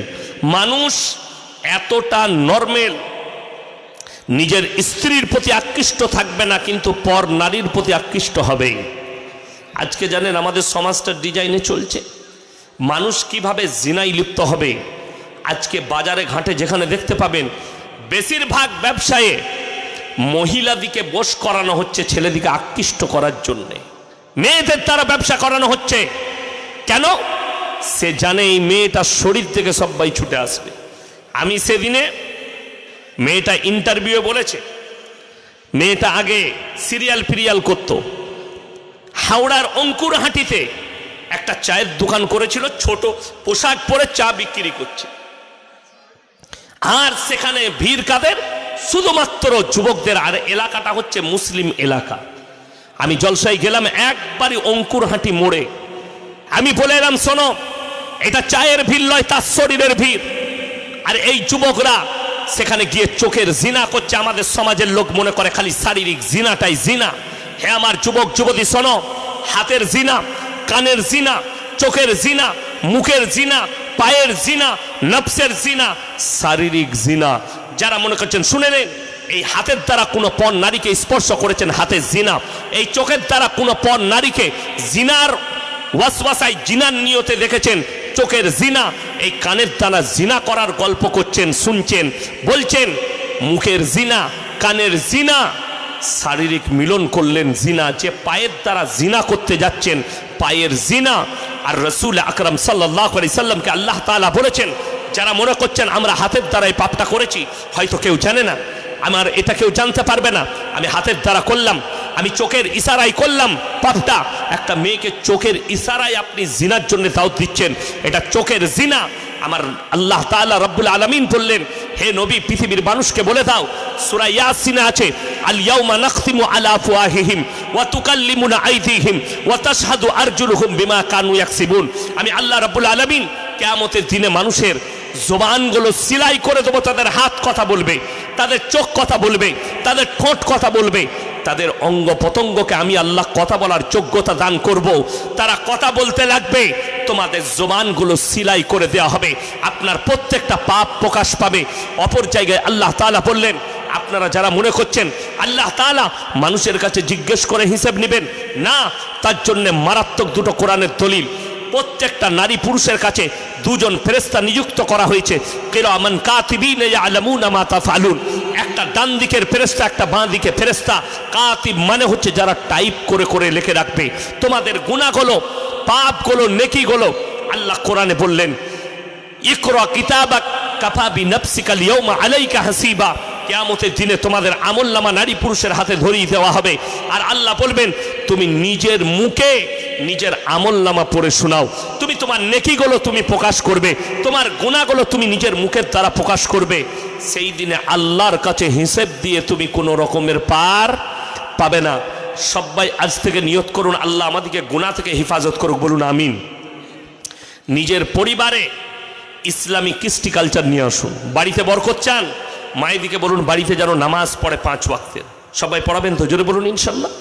মানুষ এতটা নরমাল, নিজের স্ত্রীর প্রতি আকৃষ্ট থাকবে না কিন্তু পর নারীর প্রতি আকৃষ্ট হবে। আজকে জানেন আমাদের সমাজটা ডিজাইনে চলছে, মানুষ কিভাবে জিনায় লিপ্ত হবে। আজকে বাজারে ঘাটে যেখানে দেখতে পাবেন বেশিরভাগ ব্যবসায়ে মহিলাদিকে বশ করানো হচ্ছে ছেলেদিকে আকৃষ্ট করার জন্যে। মেয়েদের দ্বারা ব্যবসা করানো হচ্ছে কেন? সে জানে এই মেয়েটার শরীর থেকে সবাই ছুটে আসবে। আমি সেদিনে মেয়েটা ইন্টারভিউয়ে বলেছে, মেয়েটা আগে সিরিয়াল ফিরিয়াল করত, হাওড়ার অঙ্কুরহাটিতে একটা চায়ের দোকান করেছিল, ছোট পোশাক পরে চা বিক্রি করছে। আর সেখানে ভিড় কাদের? শুধুমাত্র যুবকদের। আর এলাকাটা হচ্ছে মুসলিম এলাকা। আমি জলসায় গেলাম একবারই অঙ্কুরহাটি মোড়ে। আমি বলে এলাম, শোনো, এটা চায়ের ভিড় নয়, তার শরীরের ভিড়। আর এই যুবকরা সেখানে গিয়ে চোখের জিনা করছে। আমাদের সমাজের লোক মনে করে খালি শারীরিক জিনাটাই জিনা। হে আমার যুবক যুবতী, শোনো, হাতের জিনা, কানের জিনা, চোখের জিনা, মুখের জিনা, পায়ের জিনা, নফসের জিনা, শারীরিক জিনা। যারা মনে করছেন, শুনে নেন, এই হাতের দ্বারা কোনো পর নারীকে স্পর্শ করেছেন, হাতের জিনা। এই চোখের দ্বারা কোনো পর নারীকে জিনার ওয়াসওয়াসায়, জিনার নিয়তে দেখেছেন, চোখের জিনা। এই কানের দ্বারা জিনা করার গল্প করছেন, শুনছেন, বলছেন মুখের জিনা, কানের জিনা, শারীরিক মিলন করলেন জিনা। যে পায়ের দ্বারা জিনা করতে যাচ্ছেন, পায়ের জিনা। আর রাসূল আকরাম সাল্লাল্লাহু আলাইহি সাল্লামকে আল্লাহ তাআলা বলেছেন, যারা মনে করছেন আমরা হাতের দ্বারাই পাপটা করেছি, হয়তো কেউ জানে না, আমার এটা কেউ জানতে পারবে না, আমি হাতের দ্বারা করলাম, আমি চোখের ইশারায় করলাম পাপটা। একটা মেয়েকে চোখের ইশারায় আপনি জিনার জন্য দাওয়াত দিচ্ছেন, এটা চোখের জিনা। আমার আল্লাহ তাআলা রব্বুল আলামিন বললেন, হে নবী, পৃথিবীর মানুষকে বলে দাও, সূরা ইয়াসিনে আছে, আল ইয়াউমা নাখতিমু আলা আফওয়াহিহিম ওয়া তুকাল্লিমুনা আইদিহিম ওয়া তাশহাদু আরজুলুহুম বিমা কানু ইয়াকসিবুন। আমি আল্লাহ রব্বুল আলামিন কিয়ামতের দিনে মানুষের জবানগুলো সিলাই করে দেবো। তাদের হাত কথা বলবে, তাদের চোখ কথা বলবে, তাদের ঠোঁট কথা বলবে, তাদের অঙ্গ প্রত্যঙ্গকে আমি আল্লাহ কথা বলার যোগ্যতা দান করব। তারা কথা বলতে লাগবে, তোমাদের জবানগুলো সিলাই করে দেওয়া হবে, আপনার প্রত্যেকটা পাপ প্রকাশ পাবে। অপর জায়গায় আল্লাহ তাআলা বললেন, আপনারা যারা মনে করছেন আল্লাহ তাআলা মানুষের কাছে জিজ্ঞেস করে হিসেব নেবেন, না, তার জন্য মারাত্মক দুটো কোরআনের দলিল। প্রত্যেকটা নারী পুরুষের কাছে দুজন ফেরেশতা নিযুক্ত করা হয়েছে, কিরামান কাতিবিন ইয়ালামুনা মা তাফআলুন। একটা ডান দিকের ফেরেশতা, একটা বাঁ দিকে ফেরেশতা। কাতিব মানে হচ্ছে যারা টাইপ করে করে লিখে রাখবে তোমাদের গুনাহগুলো, পাপগুলো, নেকিগুলো। আল্লাহ কোরআনে বললেন, ইকরা কিতাবাক কাফা বিনাফসিকা আল-ইয়াওমা আলাইকা হাসিবা। কিয়ামতের দিনে তোমাদের আমলনামা নারী পুরুষের হাতে ধরিয়ে দেওয়া হবে। আর আল্লাহ বলবেন, তুমি নিজের মুখে নিজের আমলনামা পড়ে শোনাও। তুমি তোমার নেকিগুলো তুমি প্রকাশ করবে, তোমার গুনাহগুলো তুমি নিজের মুখের দ্বারা প্রকাশ করবে। সেই দিনে আল্লাহর কাছে হিসেব দিয়ে তুমি কোনো রকমের পার পাবে না। সবাই আজ থেকে নিয়ত করুন, আল্লাহ আমাদেরকে গুনাহ থেকে হেফাজত করুক, বলুন আমিন। নিজের পরিবারে ইসলামিক কৃষ্টি কালচার নিয়ে আসুন। বাড়িতে বরকত চান, মায়েদিকে বলুন বাড়িতে যেন নামাজ পড়ে 5 ওয়াক্তের। সবাই পড়াবেন তো? জোরে বলুন ইনশাল্লাহ।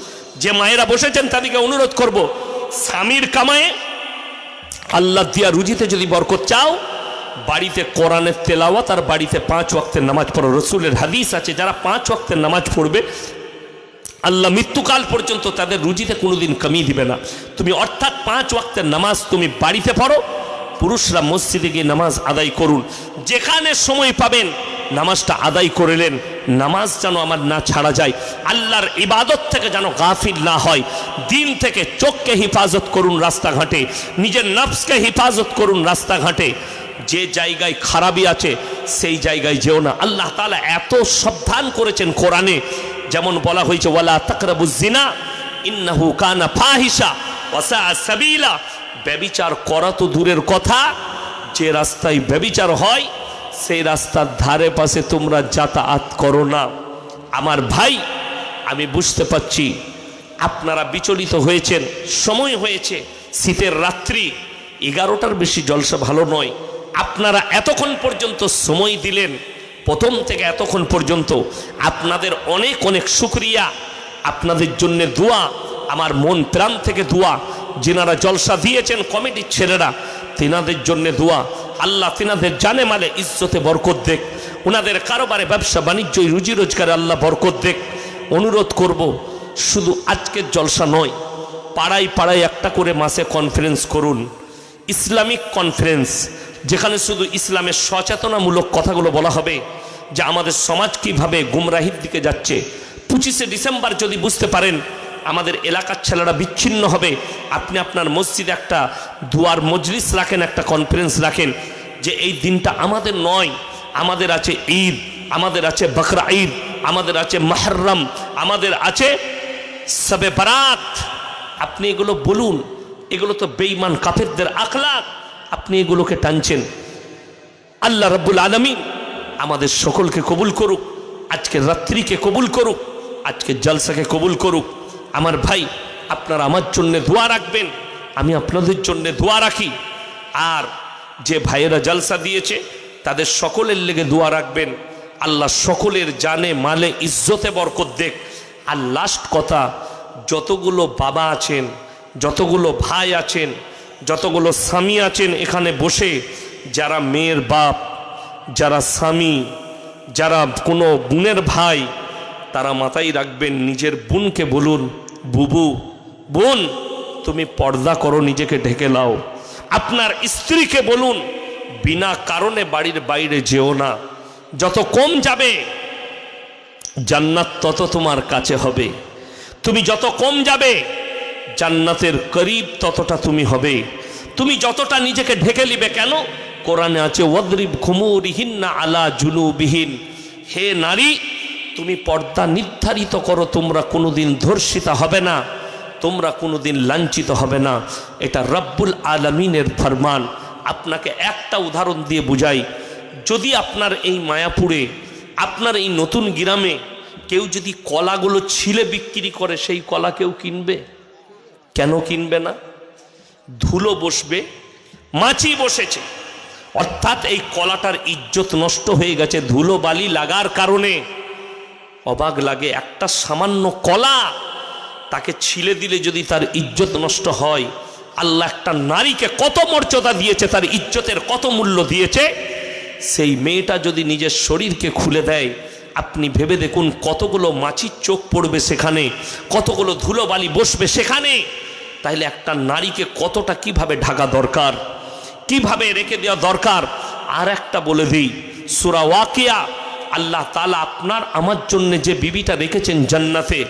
যে মায়েরা বসেছেন তাদেরকে অনুরোধ করব, স্বামীর কামায়ে আল্লাহ দিয়া রুজিতে যদি বরকত চাও, বাড়িতে কোরআনের তেলাওয়াত আর বাড়িতে 5 ওয়াক্তের নামাজ পড়ো। রসুলের হাদিস আছে, যারা 5 ওয়াক্তের নামাজ পড়বে আল্লাহ মৃত্যুকাল পর্যন্ত তাদের রুজিতে কোনোদিন কমিয়ে দিবে না। তুমি অর্থাৎ 5 ওয়াক্তের নামাজ তুমি বাড়িতে পড়ো, পুরুষরা মসজিদে গিয়ে নামাজ আদায় করুন। যেখানে সময় পাবেন নামাজটা আদায় করলেন। নামাজ যেন আমার না ছাড়া যায়, আল্লাহর ইবাদত থেকে যেন গাফিল না হয়। দিন থেকে চোখকে হেফাজত করুন রাস্তাঘাটে, নিজের নফসকে হেফাজত করুন রাস্তাঘাটে। যে জায়গায় খারাপই আছে সেই জায়গায় যেও না। আল্লাহ তাআলা এত সাবধান করেছেন কোরআনে, যেমন বলা হয়েছে, ওয়ালা তাকরাবুজ জিনা ইন্নাহু কানা ফাহিশা ওয়া সাআ সাবিলা। ব্যভিচার করা তো দূরের কথা, যে রাস্তায় ব্যভিচার হয় সেই রাস্তার ধারে পাশে তোমরা যাতায়াত করো না। আমার ভাই, আমি বুঝতে পারছি আপনারা বিচলিত হয়েছেন, সময় হয়েছে শীতের রাত্রি, 11টার বেশি জলসা ভালো নয়। আপনারা এতক্ষণ পর্যন্ত সময় দিলেন, প্রথম থেকে এতক্ষণ পর্যন্ত আপনাদের অনেক অনেক শুকরিয়া, আপনাদের জন্য দোয়া, আমার মন প্রাণ থেকে দোয়া। যিনারা জলসা দিয়েছেন কমিটির ছেলেরা, তিনাদের জন্য দোয়া। আল্লাহ তিনাদের জানে মালে ইজ্জতে বরকত দেখ, ওনাদের কারোবারে ব্যবসা বাণিজ্য রুজি রোজগারে আল্লাহ বরকত দেখ। অনুরোধ করব, শুধু আজকের জলসা নয়, পাড়ায় পাড়ায় একটা করে মাসে কনফারেন্স করুন, ইসলামিক কনফারেন্স, যেখানে শুধু ইসলামের সচেতনামূলক কথাগুলো বলা হবে, যে আমাদের সমাজ কীভাবে গুমরাহির দিকে যাচ্ছে। 25শে ডিসেম্বর যদি বুঝতে পারেন আমাদের এলাকার ছেলেরা বিচ্ছিন্ন হবে, আপনি আপনার মসজিদে একটা দুয়ার মজলিস রাখেন, একটা কনফারেন্স রাখেন, যে এই দিনটা আমাদের নয়, আমাদের আছে ঈদ, আমাদের আছে বকরা ঈদ, আমাদের আছে মুহররম, আমাদের আছে সবে বারাত। আপনি এগুলো বলুন, এগুলো তো বেঈমান কাফেরদের আখলাক, আপনি এগুলোকে টানছেন। আল্লাহ রাব্বুল আলামিন আমাদের সকলকে কবুল করুক, আজকের রাত্রিকে কবুল করুক, আজকের জলসাকে কবুল করুক। আমার ভাই, আপনারা আমার জন্য দোয়া রাখবেন, আমি আপনাদের জন্য দোয়া রাখি। আর যে ভাইয়েরা জলসা দিয়েছে তাদের সকলের লেগে দোয়া রাখবেন। আল্লাহ সকলের জানে মালে ইজ্জতে বরকত দেখ। আর লাস্ট কথা, যতগুলো বাবা আছেন, যতগুলো ভাই আছেন, যতগুলো স্বামী আছেন এখানে বসে, যারা মেয়ের বাপ, যারা স্বামী, যারা কোনো বোনের ভাই, তারা মাথায় রাখবেন, নিজের বোনকে বলুন, বুবু, বোন তুমি পর্দা করো, নিজেকে ঢেকে নাও। আপনার স্ত্রীকে বলুন, বিনা কারণে বাড়ির বাইরে যেও না। যত কম যাবে জান্নাত তত তোমার কাছে হবে। তুমি যত কম যাবে জান্নাতের করিব ততটা তুমি হবে। তুমি যতটা নিজেকে ঢেকে নিবে, কেন? কোরআনে আছে ওয়াদরিব খুমুরিহিন্না আলা জুনুবিহিন। হে নারী, তুমি পর্দা নির্ধারিত করো, তোমরা কোনোদিন ধর্ষিতা হবে না, তোমরা কোনোদিন লাঞ্ছিত হবে না। এটা রব্বুল আলামিনের ফরমান। আপনাকে একটা উদাহরণ দিয়ে বুঝাই, যদি আপনার এই মায়াপুরে, আপনার এই নতুন গ্রামে কেউ যদি কলাগুলো ছিলে বিক্রি করে, সেই কলা কেউ কিনবে? কেন কিনবে না? ধুলো বসবে, মাছি বসেছে, অর্থাৎ এই কলাটার ইজ্জত নষ্ট হয়ে গেছে ধুলো বালি লাগার কারণে। অবাক লাগে, একটা সামান্য কলা তাকে ছিলে দিলে যদি তার ইজ্জত নষ্ট হয়, আল্লাহ একটা নারীকে কত মর্যাদা দিয়েছে, তার ইজ্জতের কত মূল্য দিয়েছে। সেই মেয়েটা যদি নিজের শরীরকে খুলে দেয়, আপনি ভেবে দেখুন কতগুলো মাছির চোখ পড়বে সেখানে, কতগুলো ধুলোবালি বসবে সেখানে। তাইলে একটা নারীকে কতটা কিভাবে ঢাকা দরকার, কিভাবে রেখে দেওয়া দরকার। আর একটা বলে দিই, সূরা ওয়াকিয়া, আল্লাহ তাআলা আপনার আমার জন্য যে বিবিটা রেখেছেন জান্নাতে,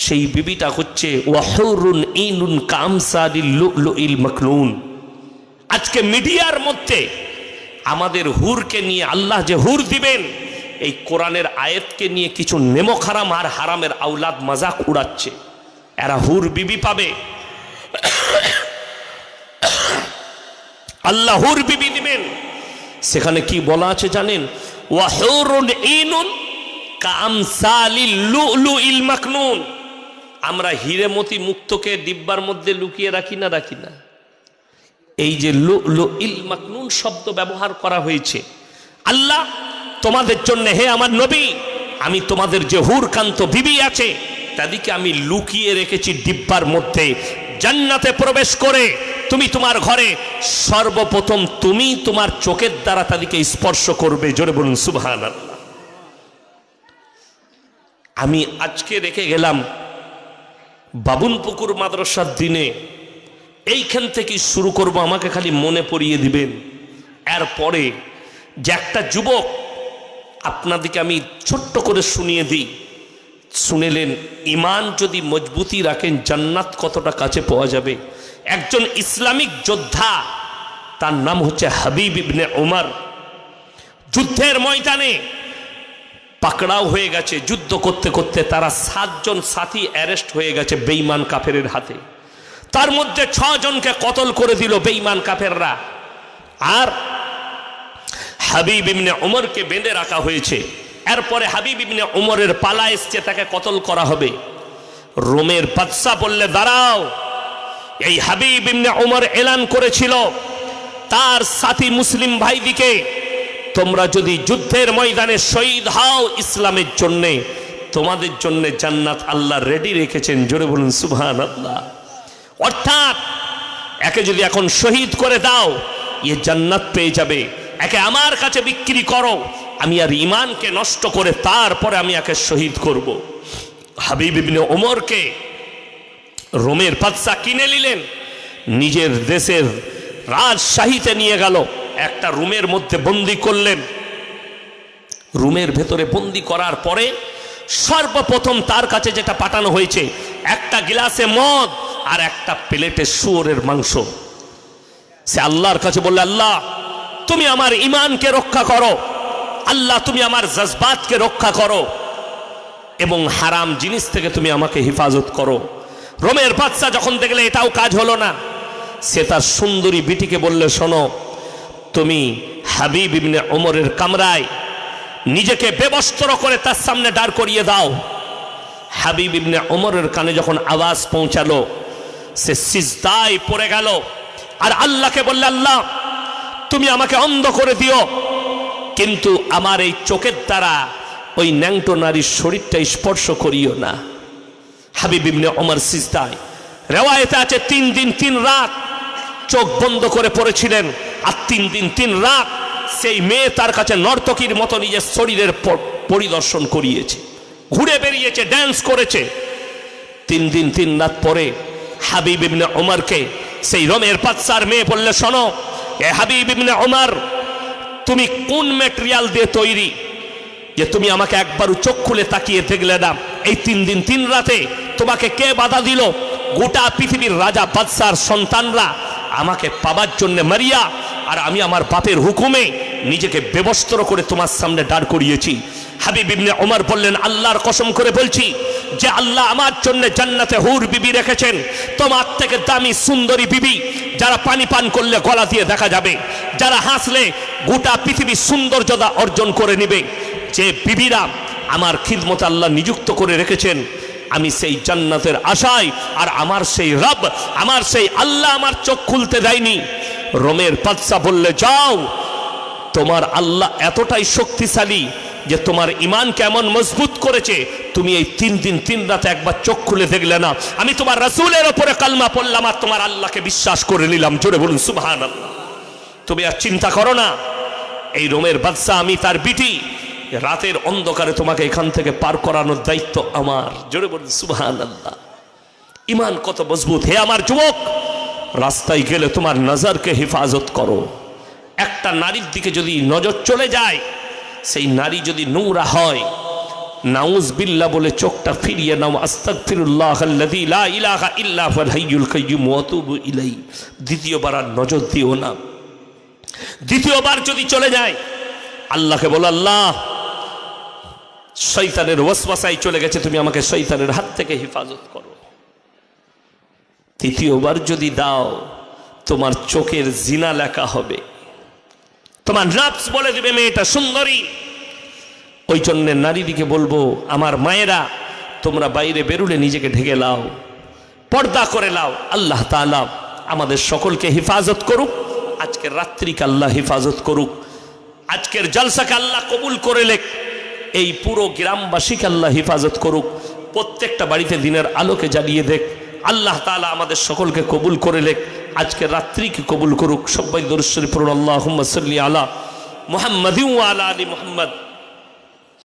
সেই বিবিটা হচ্ছে ওয়াহুরুন ইনুন কামসালিল লুলুইল মাকনুন। আজকে মিডিয়ার মধ্যে আমাদের হুরকে নিয়ে, আল্লাহ যে হুর দিবেন, এই কোরআনের আয়াতকে নিয়ে কিছু নেমক হারাম আর হারামের আওলাদ মজাক উড়াচ্ছে। এরা হুর বিবি পাবে, আল্লাহ হুর বিবি দিবেন। সেখানে কি বলা আছে জানেন? ওয়াহুরুন ইনুন কামসালিল লুলুইল মাকনুন। আমরা হিরেমতি মুক্তকে ডিব্বার মধ্যে লুকিয়ে রাখি না, রাখি না? এই যে লুলুইল মাকনুন শব্দ ব্যবহার করা হয়েছে, আল্লাহ তোমাদের জন্য, হে আমার নবী, আমি তোমাদের যে হুরকান্ত বিবি আছে তাদেরকে আমি লুকিয়ে রেখেছি ডিব্বার মধ্যে। জান্নাতে প্রবেশ করে তুমি তোমার ঘরে সর্বপ্রথম তুমি তোমার চোখের দ্বারা তাদেরকে স্পর্শ করবে। জোরে বলুন সুবহানাল্লাহ। আমি আজকে রেখে গেলাম বাবুনপুকুর মাদ্রাসার দিনে, এইখান থেকে শুরু করব, আমাকে খালি মনে পড়িয়ে দিবেন। এরপরে যে একটা যুবক, আপনাদেরকে আমি ছোট্ট করে শুনিয়ে দিই, শুনেলেন ইমান যদি মজবুতি রাখেন জান্নাত কতটা কাছে পাওয়া যাবে। একজন ইসলামিক যোদ্ধা, তার নাম হচ্ছে হাবিব ইবনে উমর। যুদ্ধের ময়দানে পাকড়াও হয়ে গেছে, যুদ্ধ করতে করতে তারা 7 জন সাথী অ্যারেস্ট হয়ে গেছে বেঈমান কাফেরের হাতে। তার মধ্যে 6 জনকে কতল করে দিল বেঈমান কাফেররা, আর হাবিব ইবনে উমরকে বেঁধে রাখা হয়েছে। এরপরে হাবিব ইবনে উমরের পালা এসছে, তাকে কতল করা হবে। রোমের বাদশা বললে, দাঁড়াও, এই হাবিব ইবনে উমর এলান করেছিল তার সাথী মুসলিম ভাইদিকে, তোমরা যদি যুদ্ধের ময়দানে শহীদ হও ইসলামের জন্যে, তোমাদের জন্য জান্নাত আল্লাহ রেডি রেখেছেন। জোরে বলুন সুবহানাল্লাহ। অর্থাৎ একে যদি এখন শহীদ করে দাও, এ জান্নাত পেয়ে যাবে। একে আমার কাছে বিক্রি করো, আমি আর ইমানকে নষ্ট করে তারপরে আমি একে শহীদ করব। হাবিব ইবনে উমরকে রোমের বাদশা কিনে নিলেন, নিজের দেশের রাজশাহীতে নিয়ে গেল, একটা রুমের মধ্যে বন্দি করলেন। রুমের ভেতরে বন্দি করার পরে সর্বপ্রথম তার কাছে যেটা পাঠানো হয়েছে, একটা গ্লাসে মদ আর একটা প্লেটে শুয়োরের মাংস। সে আল্লাহর কাছে বললে, আল্লাহ তুমি আমার ইমানকে রক্ষা করো, আল্লাহ তুমি আমার জজবাতকে রক্ষা করো। এবং হারাম জিনিস থেকে তুমি আমাকে হেফাজত করো। রোমের বাদশা যখন দেখলে এটাও কাজ হলো না, সে তার সুন্দরী বিটিকে বললে, শোনো, তুমি হাবিব ইবনে ওমরের কামরায় নিজেকে বেবস্ত্র করে তার সামনে দাঁড় করিয়ে দাও। হাবিব ইবনে ওমরের কানে যখন আওয়াজ পৌঁছালো, সে সিজদায় পড়ে গেল আর আল্লাহকে বললে, আল্লাহ তুমি আমাকে অন্ধ করে দিও, কিন্তু আমার এই চোখের দ্বারা ওই ন্যাংটো নারীর শরীরটা স্পর্শ করিও না। হাবিব ইবনে ওমর সিজদায়, রিওয়ায়েতে আছে 3 দিন 3 রাত চোখ বন্ধ করে পড়েছিলেন, আর 3 দিন 3 রাত সেই মেয়ে তার কাছে নর্তকীর মতো নিজের শরীরের পরিদর্শন করিয়েছে, ঘুরে বেরিয়েছে, ড্যান্স করেছে। 3 দিন 3 রাত পরে হাবিব ইবনে ওমরকে সেই রোমের বাদশার মেয়ে বললে, শোনো এ হাবিব ইবনে ওমর, তুমি কোন ম্যাটেরিয়াল দিয়ে তৈরি যে তুমি আমাকে একবারও চোখ খুলে তাকিয়ে দেখলে না? এই 3 দিন 3 রাতে তোমাকে কে বাধা দিল? গোটা পৃথিবীর রাজা বাদশার সন্তানরা আমাকে পাবার জন্য মারিয়া, আর আমি আমার বাপের হুকুমে নিজেকে বেবস্ত্র করে তোমার সামনে দাঁড় করিয়েছি। হাবিব ইবনে ওমর বললেন, আল্লাহর কসম করে বলছি যে আল্লাহ আমার জন্য জান্নাতে হুর বিবি রেখেছেন, তোমার থেকে দামি সুন্দরী বিবি, যারা পানি পান করলে গলা দিয়ে দেখা যাবে, যারা হাসলে গোটা পৃথিবীর সৌন্দর্যতা অর্জন করে নেবে, যে বিবিরা আমার খিদমতে আল্লাহ নিযুক্ত করে রেখেছেন, আমি সেই জান্নাতের আশায়, আর আমার সেই রব, আমার সেই আল্লাহ আমার চোখ খুলতে দেয়নি। রোমের বাদশা বললে, যাও, তোমার আল্লাহ এতটাই শক্তিশালী যে তোমার ঈমান কেমন মজবুত করেছে, তুমি এই 3 দিন 3 রাতে একবার চোখ খুলে দেখলে না। আমি তোমার রাসূলের উপরে কালমা পড়লাম আর তোমার আল্লাহকে বিশ্বাস করে নিলাম। জোরে বলুন সুবহানাল্লাহ। তুমি আর চিন্তা করো না, এই রোমের বাদশা আমি তার বিটি, রাতের অন্ধকারে তোমাকে এখান থেকে পার করানোর দায়িত্ব আমার। জোরে বলুন সুবহানাল্লাহ। ঈমান কত মজবুত! হে আমার যুবক, রাস্তায় গেলে তোমার নজরকে হেফাজত করো। একটা নারীর দিকে যদি নজর চলে যায়, সেই নারী যদি নোংরা হয়, নাউজ বিল্লাহ বলে চোখটা ফিরিয়ে নাও। আস্তাগফিরুল্লাহাল্লাযী লা ইলাহা ইল্লা হুয়াল হাইয়ুল কাইয়্যুম ওয়া আতুবু ইলাইহি। দ্বিতীয়বার আর নজর দিও না। দ্বিতীয়বার যদি চলে যায়, আল্লাহকে বলো, আল্লাহ শয়তানের ওয়াসওয়াসায় চলে গেছে, তুমি আমাকে শয়তানের হাত থেকে হেফাজত করো। তৃতীয়বার যদি দাও, তোমার চোখের জিনা লেখা হবে, তোমার নফস বলে দেবে মেয়েটা সুন্দরী। ওই জন্য নারীদিকে বলবো, আমার মায়েরা, তোমরা বাইরে বেরুলে নিজেকে ঢেকে লাও, পর্দা করে লাও। আল্লাহ তাআলা আমাদের সকলকে হেফাজত করুক। আজকের রাত্রিকে আল্লাহ হেফাজত করুক। আজকের জলসাকে আল্লাহ কবুল করে লেখ। এই পুরো গ্রামবাসীকে আল্লাহ হেফাজত করুক। প্রত্যেকটা বাড়িতে দিনের আলোকে জ্বালিয়ে দেখ। আল্লাহ তাআলা আমাদের সকলকে কবুল করে লেখ। আজকের রাত্রিকে কবুল করুক। সবাই দরুদ শরীফ পড়ুন। আল্লাহুম্মা সাল্লি আলা মুহাম্মাদিন ওয়া আলা আলি মুহাম্মদ।